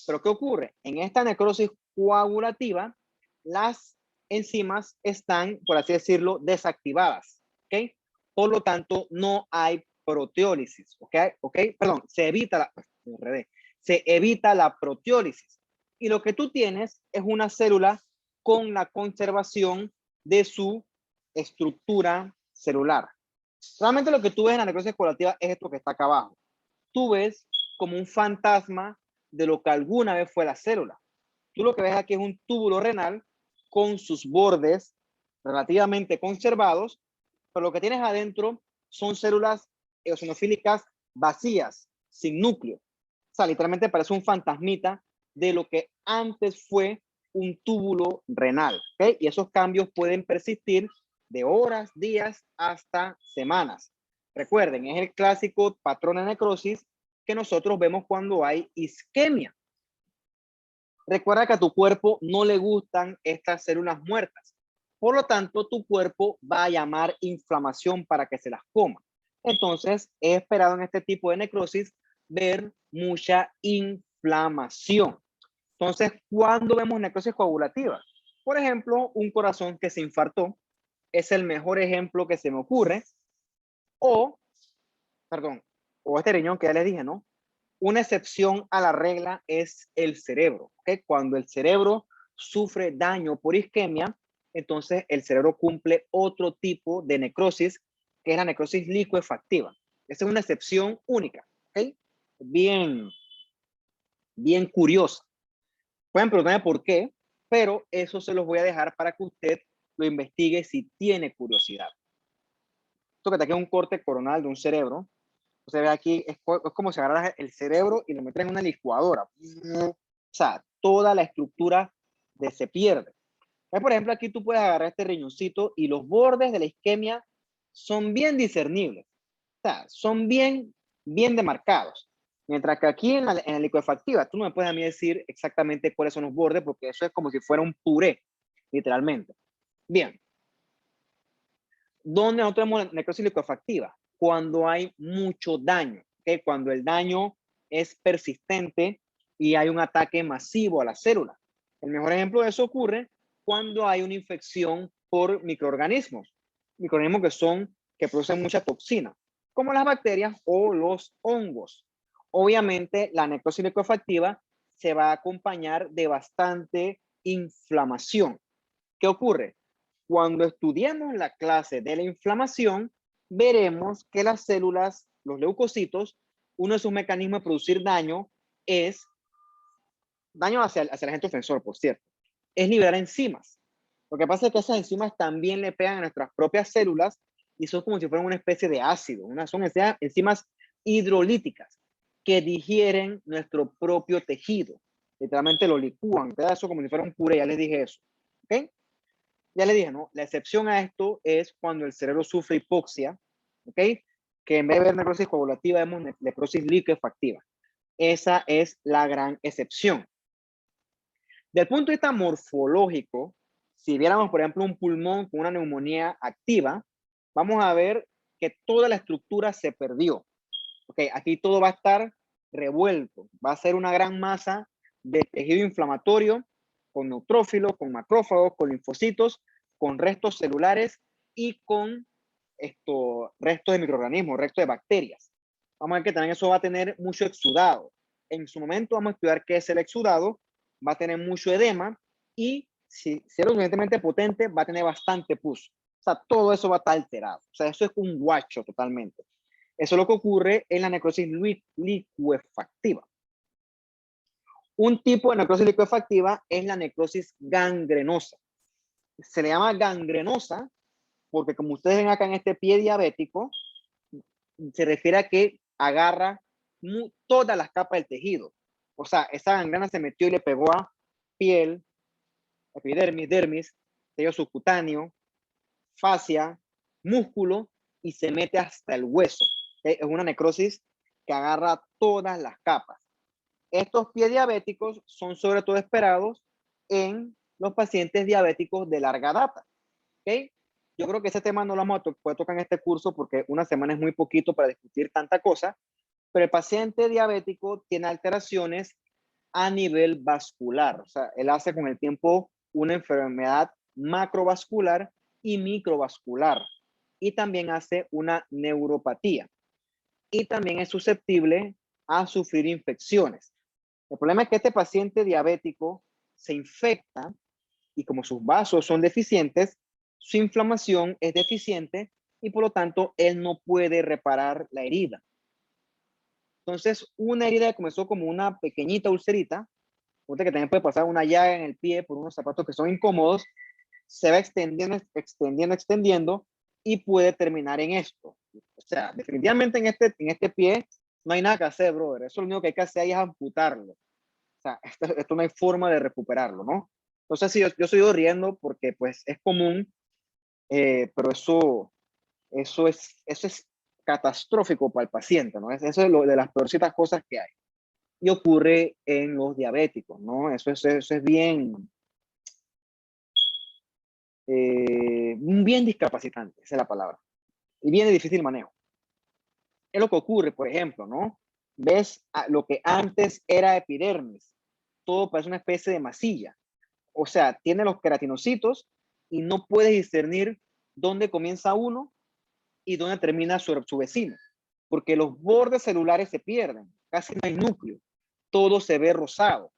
Pero ¿qué ocurre? En esta necrosis coagulativa, las enzimas están, por así decirlo, desactivadas, ¿ok? Por lo tanto, no hay proteólisis, ¿ok? Perdón, se evita la proteólisis. Y lo que tú tienes es una célula con la conservación de su estructura celular. Realmente lo que tú ves en la necrosis coagulativa es esto que está acá abajo. Tú ves como un fantasma de lo que alguna vez fue la célula. Tú lo que ves aquí es un túbulo renal con sus bordes relativamente conservados, pero lo que tienes adentro son células eosinofílicas vacías, sin núcleo. O sea, literalmente parece un fantasmita de lo que antes fue un túbulo renal, ¿ok? Y esos cambios pueden persistir de horas, días, hasta semanas. Recuerden, es el clásico patrón de necrosis que nosotros vemos cuando hay isquemia. Recuerda que a tu cuerpo no le gustan estas células muertas. Por lo tanto, tu cuerpo va a llamar inflamación para que se las coma. Entonces, he esperado en este tipo de necrosis ver mucha inflamación. Entonces, ¿cuándo vemos necrosis coagulativa? Por ejemplo, un corazón que se infartó es el mejor ejemplo que se me ocurre. O, perdón, o este riñón que ya les dije, ¿no? Una excepción a la regla es el cerebro, ¿ok? Cuando el cerebro sufre daño por isquemia, entonces el cerebro cumple otro tipo de necrosis, que es la necrosis licuefactiva. Esa es una excepción única, ¿ok? Bien, bien curiosa. Pueden preguntarme por qué, pero eso se los voy a dejar para que usted lo investigue si tiene curiosidad. Esto que te queda un corte coronal de un cerebro. Usted ve aquí, es como si agarras el cerebro y lo metes en una licuadora. O sea, toda la estructura se pierde. Por ejemplo, aquí tú puedes agarrar este riñoncito y los bordes de la isquemia son bien discernibles. O sea, son bien demarcados. Mientras que aquí en la licuefactiva, tú no me puedes a mí decir exactamente cuáles son los bordes, porque eso es como si fuera un puré, literalmente. Bien. ¿Dónde nosotros tenemos necrosis licuefactiva? Cuando hay mucho daño, ¿okay? Cuando el daño es persistente y hay un ataque masivo a la célula. El mejor ejemplo de eso ocurre cuando hay una infección por microorganismos que producen mucha toxina, como las bacterias o los hongos. Obviamente, la necrosis licuefactiva se va a acompañar de bastante inflamación. ¿Qué ocurre? Cuando estudiemos la clase de la inflamación, veremos que las células, los leucocitos, uno de sus mecanismos de producir daño es daño hacia el agente ofensor, por cierto, es liberar enzimas. Lo que pasa es que esas enzimas también le pegan a nuestras propias células y son como si fueran una especie de ácido. Son enzimas hidrolíticas que digieren nuestro propio tejido. Literalmente lo licúan, pedazo como si fuera un puré, ya les dije eso. ¿Ok? Ya le dije, ¿no? La excepción a esto es cuando el cerebro sufre hipoxia, ¿ok? Que en vez de ver necrosis coagulativa, vemos necrosis liquefactiva. Esa es la gran excepción. Del punto de vista morfológico, si viéramos, por ejemplo, un pulmón con una neumonía activa, vamos a ver que toda la estructura se perdió. ¿Ok? Aquí todo va a estar revuelto. Va a ser una gran masa de tejido inflamatorio con neutrófilos, con macrófagos, con linfocitos, con restos celulares y con restos de microorganismos, restos de bacterias. Vamos a ver que también eso va a tener mucho exudado. En su momento vamos a estudiar qué es el exudado, va a tener mucho edema y si es lo suficientemente potente va a tener bastante pus. O sea, todo eso va a estar alterado. O sea, eso es un guacho totalmente. Eso es lo que ocurre en la necrosis licuefactiva. Un tipo de necrosis licuefactiva es la necrosis gangrenosa. Se le llama gangrenosa porque, como ustedes ven acá en este pie diabético, se refiere a que agarra todas las capas del tejido. O sea, esa gangrena se metió y le pegó a piel, epidermis, dermis, tejido subcutáneo, fascia, músculo y se mete hasta el hueso. Es una necrosis que agarra todas las capas. Estos pies diabéticos son sobre todo esperados en los pacientes diabéticos de larga data. ¿Okay? Yo creo que ese tema no lo vamos a poder tocar en este curso porque una semana es muy poquito para discutir tanta cosa, pero el paciente diabético tiene alteraciones a nivel vascular. O sea, él hace con el tiempo una enfermedad macrovascular y microvascular. Y también hace una neuropatía. Y también es susceptible a sufrir infecciones. El problema es que este paciente diabético se infecta y como sus vasos son deficientes, su inflamación es deficiente y por lo tanto él no puede reparar la herida. Entonces, una herida que comenzó como una pequeñita ulcerita, que también puede pasar una llaga en el pie por unos zapatos que son incómodos, se va extendiendo y puede terminar en esto. O sea, definitivamente en este pie no hay nada que hacer, brother. Eso lo único que hay que hacer ahí es amputarlo. O sea, esto no hay forma de recuperarlo, ¿no? Entonces, sí, yo estoy riendo porque pues es común, pero eso es catastrófico para el paciente, ¿no? Eso es lo de las peorcitas cosas que hay. Y ocurre en los diabéticos, ¿no? Eso es bien discapacitante, esa es la palabra. Y bien de difícil manejo. Es lo que ocurre, por ejemplo, ¿no? Ves lo que antes era epidermis. Todo parece una especie de masilla. o sea, tiene los queratinocitos y no puedes discernir dónde comienza uno y dónde termina su vecino, porque los bordes celulares se pierden, casi no hay núcleo, todo se ve rosado.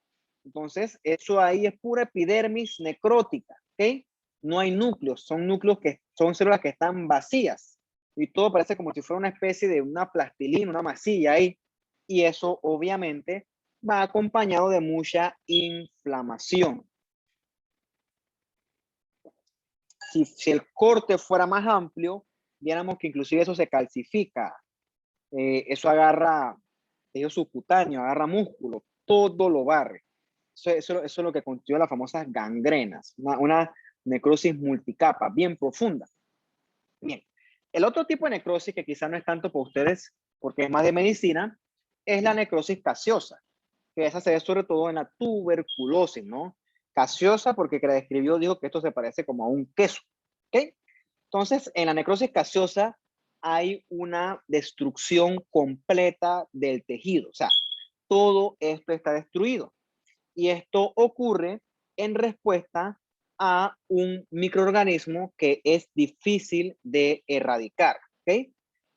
Entonces, eso ahí es pura epidermis necrótica, ¿ok? No hay núcleos, son núcleos que son células que están vacías y todo parece como si fuera una especie de una plastilina, una masilla ahí. Y eso obviamente va acompañado de mucha inflamación. Si el corte fuera más amplio, viéramos que inclusive eso se calcifica, eso agarra tejido subcutáneo, agarra músculo, todo lo barre. Eso es lo que constituye las famosas gangrenas, una necrosis multicapa, bien profunda. Bien, el otro tipo de necrosis que quizá no es tanto para ustedes, porque es más de medicina, es la necrosis gaseosa, que esa se ve sobre todo en la tuberculosis, ¿no? Gaseosa porque que la describió dijo que esto se parece como a un queso, ¿ok? Entonces, en la necrosis gaseosa hay una destrucción completa del tejido, o sea, todo esto está destruido. Y esto ocurre en respuesta a un microorganismo que es difícil de erradicar, ¿ok?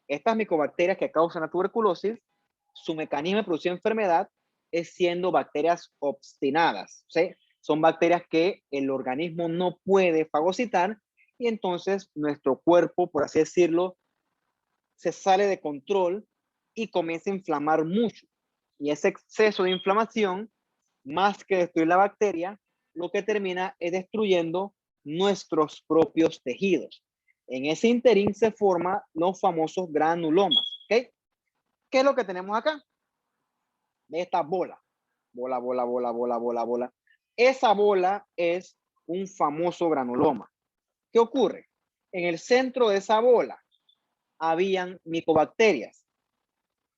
Estas micobacterias que causan la tuberculosis, su mecanismo de producción de enfermedad es siendo bacterias obstinadas, ¿sí? Son bacterias que el organismo no puede fagocitar y entonces nuestro cuerpo, por así decirlo, se sale de control y comienza a inflamar mucho. Y ese exceso de inflamación, más que destruir la bacteria, lo que termina es destruyendo nuestros propios tejidos. En ese interín se forman los famosos granulomas. ¿Okay? ¿Qué es lo que tenemos acá? Esta bola. Bola, bola, bola, bola, bola, bola. Esa bola es un famoso granuloma. ¿Qué ocurre? En el centro de esa bola habían micobacterias.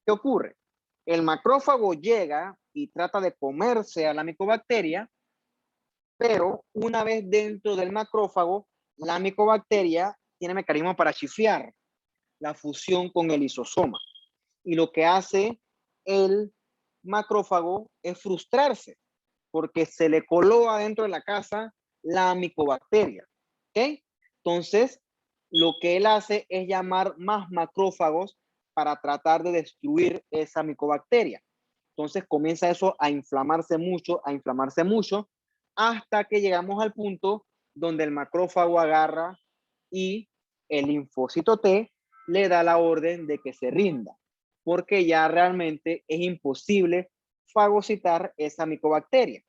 ¿Qué ocurre? El macrófago llega y trata de comerse a la micobacteria, pero una vez dentro del macrófago, la micobacteria tiene mecanismo para chiflear la fusión con el lisosoma. Y lo que hace el macrófago es frustrarse porque se le coló adentro de la casa la micobacteria. ¿Ok? Entonces, lo que él hace es llamar más macrófagos para tratar de destruir esa micobacteria. Entonces comienza eso a inflamarse mucho, hasta que llegamos al punto donde el macrófago agarra y el linfocito T le da la orden de que se rinda, porque ya realmente es imposible fagocitar esa micobacteria.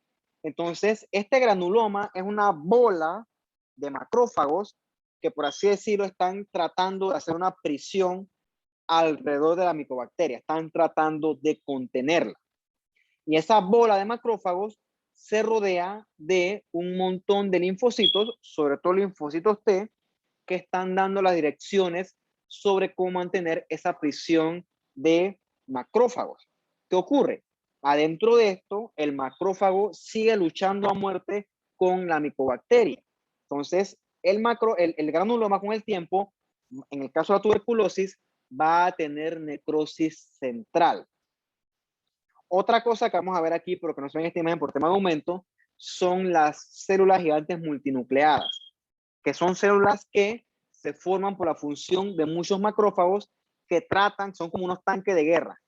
Entonces, este granuloma es una bola de macrófagos que, por así decirlo, están tratando de hacer una prisión alrededor de la micobacteria, están tratando de contenerla. Y esa bola de macrófagos se rodea de un montón de linfocitos, sobre todo linfocitos T, que están dando las direcciones sobre cómo mantener esa prisión de macrófagos. ¿Qué ocurre? Adentro de esto, el macrófago sigue luchando a muerte con la micobacteria. Entonces, el granuloma con el tiempo, en el caso de la tuberculosis, va a tener necrosis central. Otra cosa que vamos a ver aquí, pero que no se ve en esta imagen por tema de aumento, son las células gigantes multinucleadas, que son células que se forman por la función de muchos macrófagos que tratan, son como unos tanques de guerra,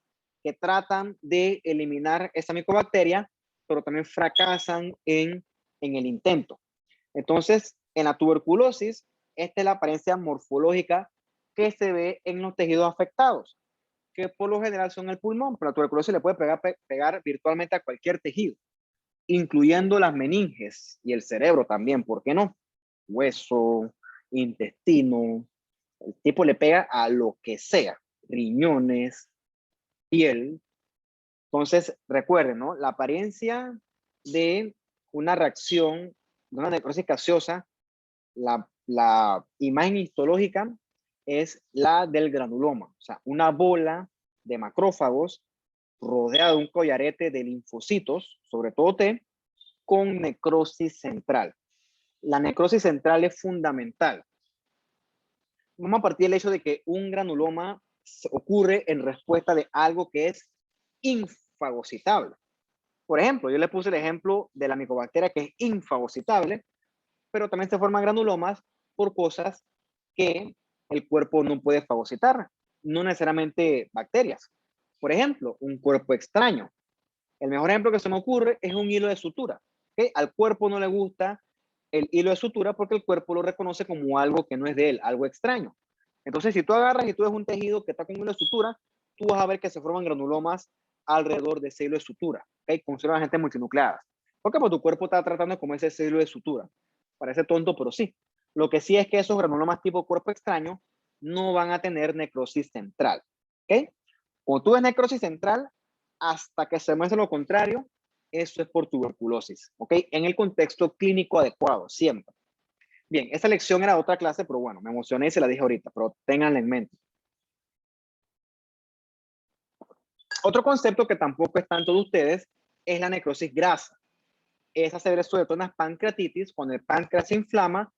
que tratan de eliminar esa micobacteria, pero también fracasan en el intento. Entonces, en la tuberculosis, esta es la apariencia morfológica que se ve en los tejidos afectados, que por lo general son el pulmón, pero la tuberculosis le puede pegar virtualmente a cualquier tejido, incluyendo las meninges y el cerebro también, ¿por qué no? Hueso, intestino, el tipo le pega a lo que sea, riñones, piel. Entonces, recuerden, ¿no? La apariencia de una reacción, de una necrosis gaseosa, la imagen histológica es la del granuloma, o sea, una bola de macrófagos rodeada de un collarete de linfocitos, sobre todo T, con necrosis central. La necrosis central es fundamental. Vamos a partir del hecho de que un granuloma ocurre en respuesta de algo que es infagocitable. Por ejemplo, yo le puse el ejemplo de la micobacteria que es infagocitable, pero también se forman granulomas por cosas que el cuerpo no puede fagocitar, no necesariamente bacterias. Por ejemplo, un cuerpo extraño. El mejor ejemplo que se me ocurre es un hilo de sutura. ¿Okay? Al cuerpo no le gusta el hilo de sutura porque el cuerpo lo reconoce como algo que no es de él, algo extraño. Entonces, si tú agarras y tú ves un tejido que está con hilo de sutura, tú vas a ver que se forman granulomas alrededor de ese hilo de sutura, ¿okay? Con células agentes multinucleadas. Porque pues, tu cuerpo está tratando como ese hilo de sutura. Parece tonto, pero sí. Lo que sí es que esos granulomas tipo cuerpo extraño no van a tener necrosis central. ¿Okay? Cuando tú ves necrosis central, hasta que se muestre lo contrario, eso es por tuberculosis. ¿Ok? En el contexto clínico adecuado, siempre. Bien, esa lección era otra clase, pero bueno, me emocioné y se la dije ahorita, pero ténganla en mente. Otro concepto que tampoco es tanto de ustedes es la necrosis grasa. Esa se ve sobre todo en las pancreatitis, cuando el páncreas se inflama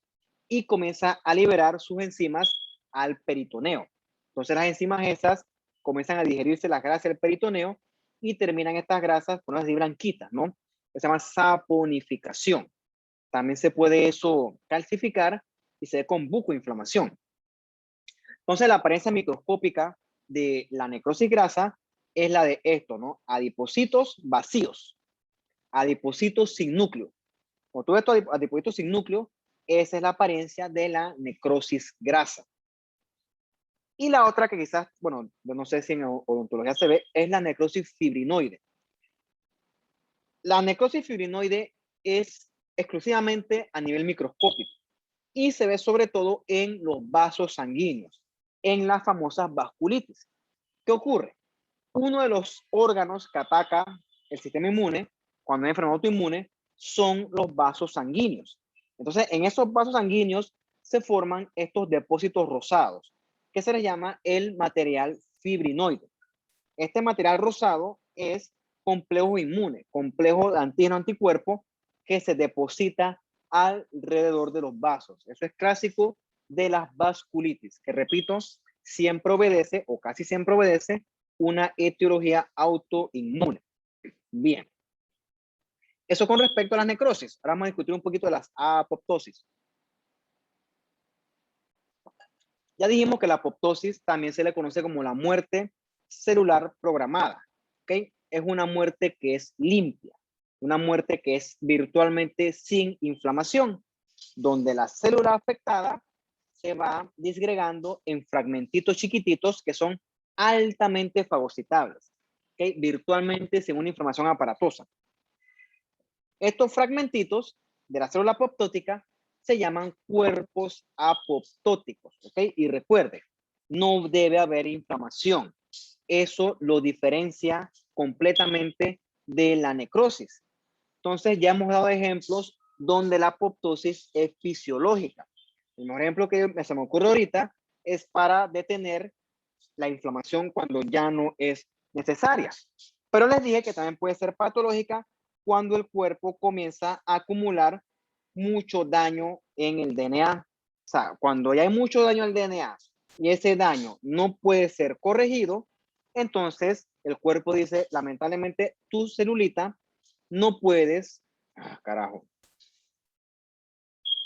y comienza a liberar sus enzimas al peritoneo. Entonces las enzimas esas comienzan a digerirse las grasas del peritoneo y terminan estas grasas con unas blanquitas, ¿no? Se llama saponificación. También se puede eso calcificar y se ve con bucoinflamación. Entonces la apariencia microscópica de la necrosis grasa es la de esto, ¿no? Adipocitos vacíos, adipocitos sin núcleo. Cuando tú ves estos adipocitos sin núcleo, esa es la apariencia de la necrosis grasa. Y la otra que quizás, bueno, no sé si en odontología se ve, es la necrosis fibrinoide. La necrosis fibrinoide es exclusivamente a nivel microscópico y se ve sobre todo en los vasos sanguíneos, en las famosas vasculitis. ¿Qué ocurre? Uno de los órganos que ataca el sistema inmune cuando hay enfermedad autoinmune son los vasos sanguíneos. Entonces, en esos vasos sanguíneos se forman estos depósitos rosados, que se les llama el material fibrinoide. Este material rosado es complejo inmune, complejo de antígeno-anticuerpo que se deposita alrededor de los vasos. Eso es clásico de las vasculitis, que repito, siempre obedece o casi siempre obedece una etiología autoinmune. Bien. Eso con respecto a las necrosis. Ahora vamos a discutir un poquito de las apoptosis. Ya dijimos que la apoptosis también se le conoce como la muerte celular programada. ¿Okay? Es una muerte que es limpia, una muerte que es virtualmente sin inflamación, donde la célula afectada se va disgregando en fragmentitos chiquititos que son altamente fagocitables, ¿okay? Virtualmente sin una inflamación aparatosa. Estos fragmentitos de la célula apoptótica se llaman cuerpos apoptóticos, ¿ok? Y recuerde, no debe haber inflamación. Eso lo diferencia completamente de la necrosis. Entonces ya hemos dado ejemplos donde la apoptosis es fisiológica. El mejor ejemplo que se me ocurre ahorita es para detener la inflamación cuando ya no es necesaria. Pero les dije que también puede ser patológica cuando el cuerpo comienza a acumular mucho daño en el DNA. O sea, cuando ya hay mucho daño al DNA y ese daño no puede ser corregido, entonces el cuerpo dice, lamentablemente, tu celulita no puedes, carajo,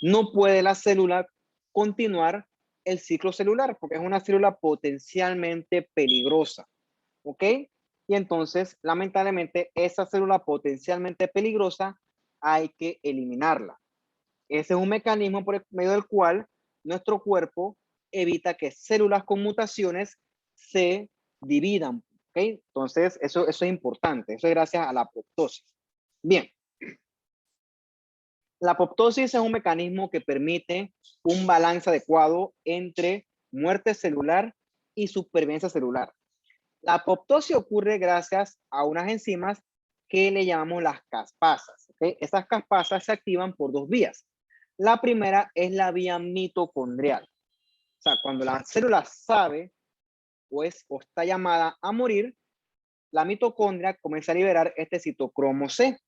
no puede la célula continuar el ciclo celular porque es una célula potencialmente peligrosa, ¿ok? Y entonces, lamentablemente, esa célula potencialmente peligrosa hay que eliminarla. Ese es un mecanismo por medio del cual nuestro cuerpo evita que células con mutaciones se dividan, ¿ok? Entonces, eso es importante. Eso es gracias a la apoptosis. Bien. La apoptosis es un mecanismo que permite un balance adecuado entre muerte celular y supervivencia celular. La apoptosis ocurre gracias a unas enzimas que le llamamos las caspasas. ¿Okay? Estas caspasas se activan por dos vías. La primera es la vía mitocondrial. O sea, cuando la célula sabe o está llamada a morir, la mitocondria comienza a liberar este citocromo C.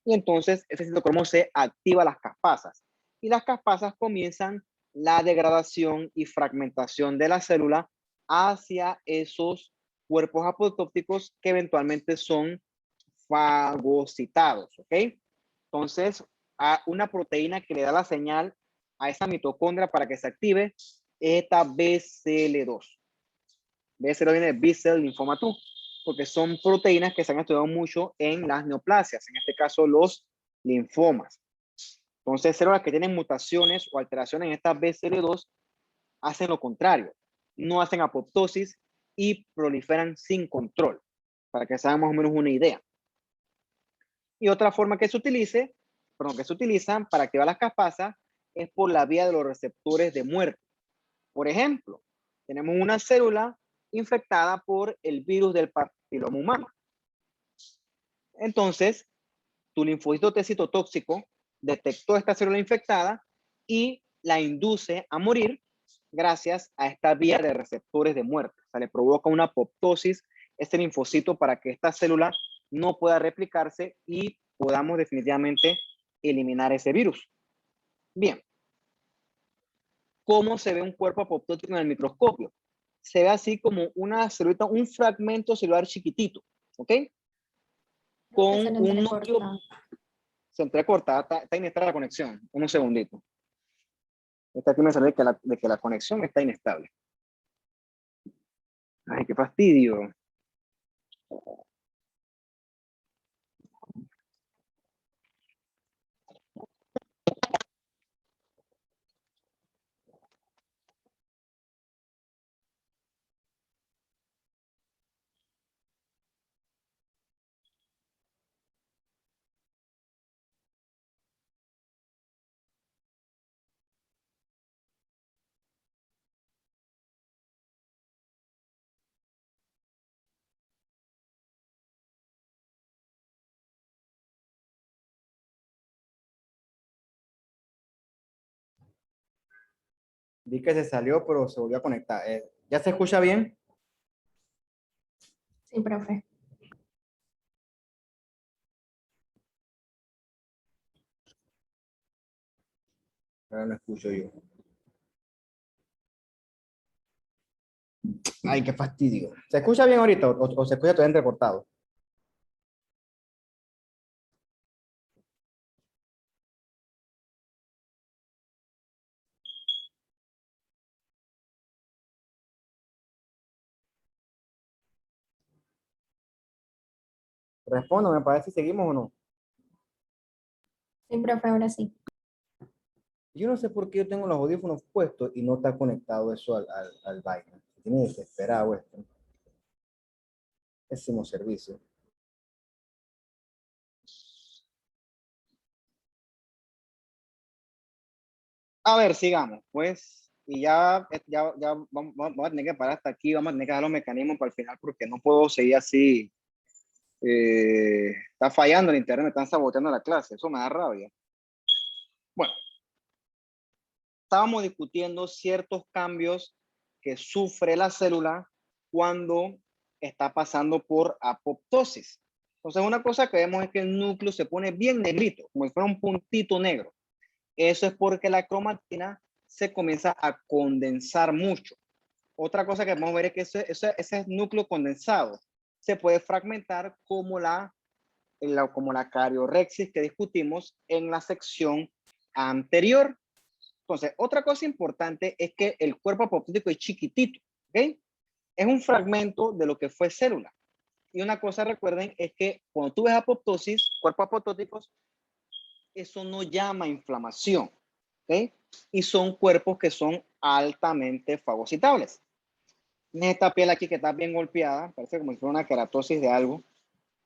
Y entonces ese citocromo C activa las caspasas. Y las caspasas comienzan la degradación y fragmentación de la célula hacia esos cuerpos apoptóticos que eventualmente son fagocitados, ¿ok? Entonces, a una proteína que le da la señal a esa mitocondria para que se active es esta BCL2. BCL viene de B-cell lymphoma 2, porque son proteínas que se han estudiado mucho en las neoplasias, en este caso los linfomas. Entonces, células que tienen mutaciones o alteraciones en esta BCL2 hacen lo contrario, no hacen apoptosis y proliferan sin control, para que se hagan más o menos una idea. Y otra forma que se utilizan para activar las caspasas es por la vía de los receptores de muerte. Por ejemplo, tenemos una célula infectada por el virus del papiloma humano. Entonces, tu linfocito T citotóxico detectó esta célula infectada y la induce a morir gracias a esta vía de receptores de muerte. O sea, le provoca una apoptosis este linfocito para que esta célula no pueda replicarse y podamos definitivamente eliminar ese virus. Bien. ¿Cómo se ve un cuerpo apoptótico en el microscopio? Se ve así como una celulita, un fragmento celular chiquitito, ¿ok? Con un núcleo. Se entrecorta, está inestable la conexión. Un segundito. Esta aquí me sale de que la conexión está inestable. Ay, qué fastidio. Vi que se salió, pero se volvió a conectar. ¿Ya se escucha bien? Sí, profe. Ahora no escucho yo. Ay, qué fastidio. ¿Se escucha bien ahorita o se escucha todavía entrecortado? Respondo, me parece si seguimos o no. Sí, profe, ahora sí. Yo no sé por qué yo tengo los audífonos puestos y no está conectado eso al vaina. Tiene desesperado esto. Pésimo servicio. A ver, sigamos, pues. Y ya vamos a tener que parar hasta aquí. Vamos a tener que dar los mecanismos para el final porque no puedo seguir así. Está fallando el internet, me están saboteando la clase. Eso me da rabia. Bueno, estábamos discutiendo ciertos cambios que sufre la célula cuando está pasando por apoptosis. Entonces, una cosa que vemos es que el núcleo se pone bien negrito, como si fuera un puntito negro. Eso es porque la cromatina se comienza a condensar mucho. Otra cosa que vamos a ver es que ese núcleo condensado se puede fragmentar como como la cariorexis que discutimos en la sección anterior. Entonces, otra cosa importante es que el cuerpo apoptótico es chiquitito, ¿ok? Es un fragmento de lo que fue célula. Y una cosa, recuerden, es que cuando tú ves apoptosis, cuerpos apoptóticos, eso no llama inflamación, ¿ok? Y son cuerpos que son altamente fagocitables. Esta piel aquí que está bien golpeada, parece como si fuera una keratosis de algo.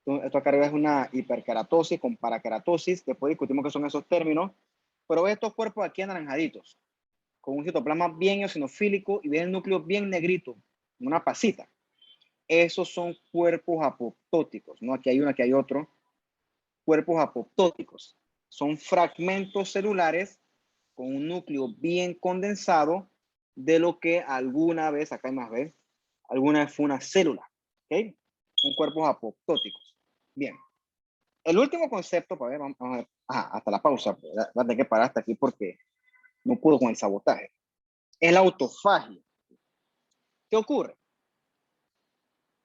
Esto acá arriba es una hiperkeratosis con parakeratosis. Después discutimos qué son esos términos. Pero ve estos cuerpos aquí anaranjaditos, con un citoplasma bien eosinofílico y ven el núcleo bien negrito, una pasita. Esos son cuerpos apoptóticos, ¿no? Aquí hay uno, aquí hay otro. Cuerpos apoptóticos son fragmentos celulares con un núcleo bien condensado de lo que alguna vez, acá hay más vez, alguna vez fue una célula, ¿ok? Son cuerpos apoptóticos. Bien. El último concepto, para ver, vamos a ver, hasta la pausa, pues, va a tener que parar hasta aquí porque no puedo con el sabotaje. Es la autofagia. ¿Qué ocurre?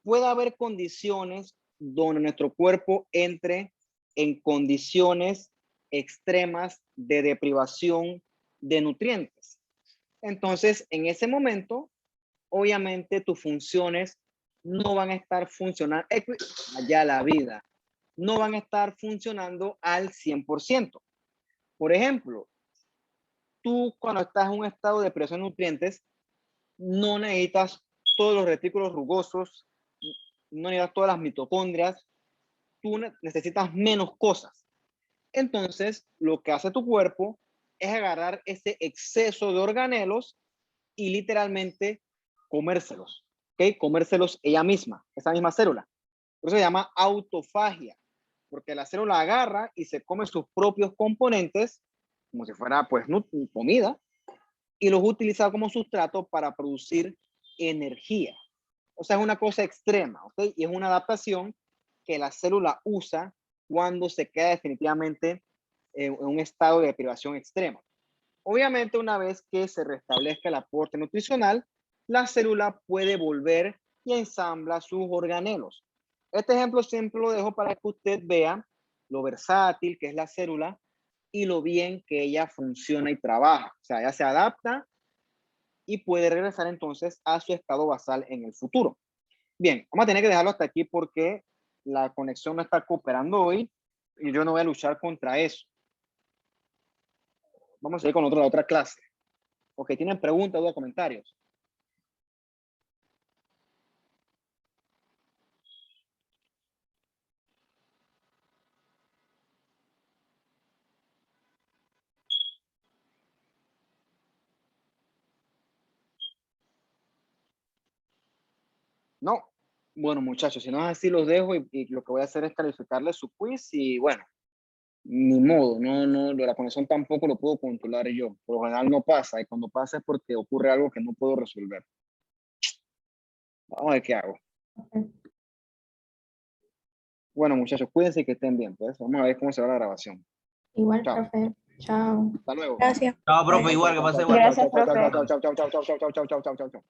Puede haber condiciones donde nuestro cuerpo entre en condiciones extremas de deprivación de nutrientes. Entonces, en ese momento, obviamente tus funciones no van a estar funcionando, allá la vida, no van a estar funcionando al 100%. Por ejemplo, tú cuando estás en un estado de depresión de nutrientes, no necesitas todos los retículos rugosos, no necesitas todas las mitocondrias, tú necesitas menos cosas. Entonces, lo que hace tu cuerpo es agarrar ese exceso de organelos y literalmente comérselos, ¿ok? Comérselos ella misma, esa misma célula. Por eso se llama autofagia, porque la célula agarra y se come sus propios componentes, como si fuera pues comida, y los utiliza como sustrato para producir energía. O sea, es una cosa extrema, ¿ok? Y es una adaptación que la célula usa cuando se queda definitivamente en un estado de privación extrema. Obviamente, una vez que se restablezca el aporte nutricional, la célula puede volver y ensambla sus organelos. Este ejemplo siempre lo dejo para que usted vea lo versátil que es la célula y lo bien que ella funciona y trabaja. O sea, ella se adapta y puede regresar entonces a su estado basal en el futuro. Bien, vamos a tener que dejarlo hasta aquí porque la conexión no está cooperando hoy y yo no voy a luchar contra eso. Vamos a ir con la otra clase. Ok, ¿tienen preguntas, dudas, comentarios? No. Bueno, muchachos, si no es así, los dejo y lo que voy a hacer es calificarles su quiz y bueno, ni modo, no, la conexión tampoco lo puedo controlar yo. Por lo general no pasa y cuando pasa es porque ocurre algo que no puedo resolver. Vamos a ver qué hago. Ok. Bueno, muchachos, cuídense y que estén bien, pues. Vamos a ver cómo se va la grabación. Igual, Chao. profe. Chao. Hasta luego. Gracias. Chao, profe, Bye. igual, que pase igual. Gracias, profe. Chao, chao, chao, chao, chao, chao, chao, chao, chao, chao, chao.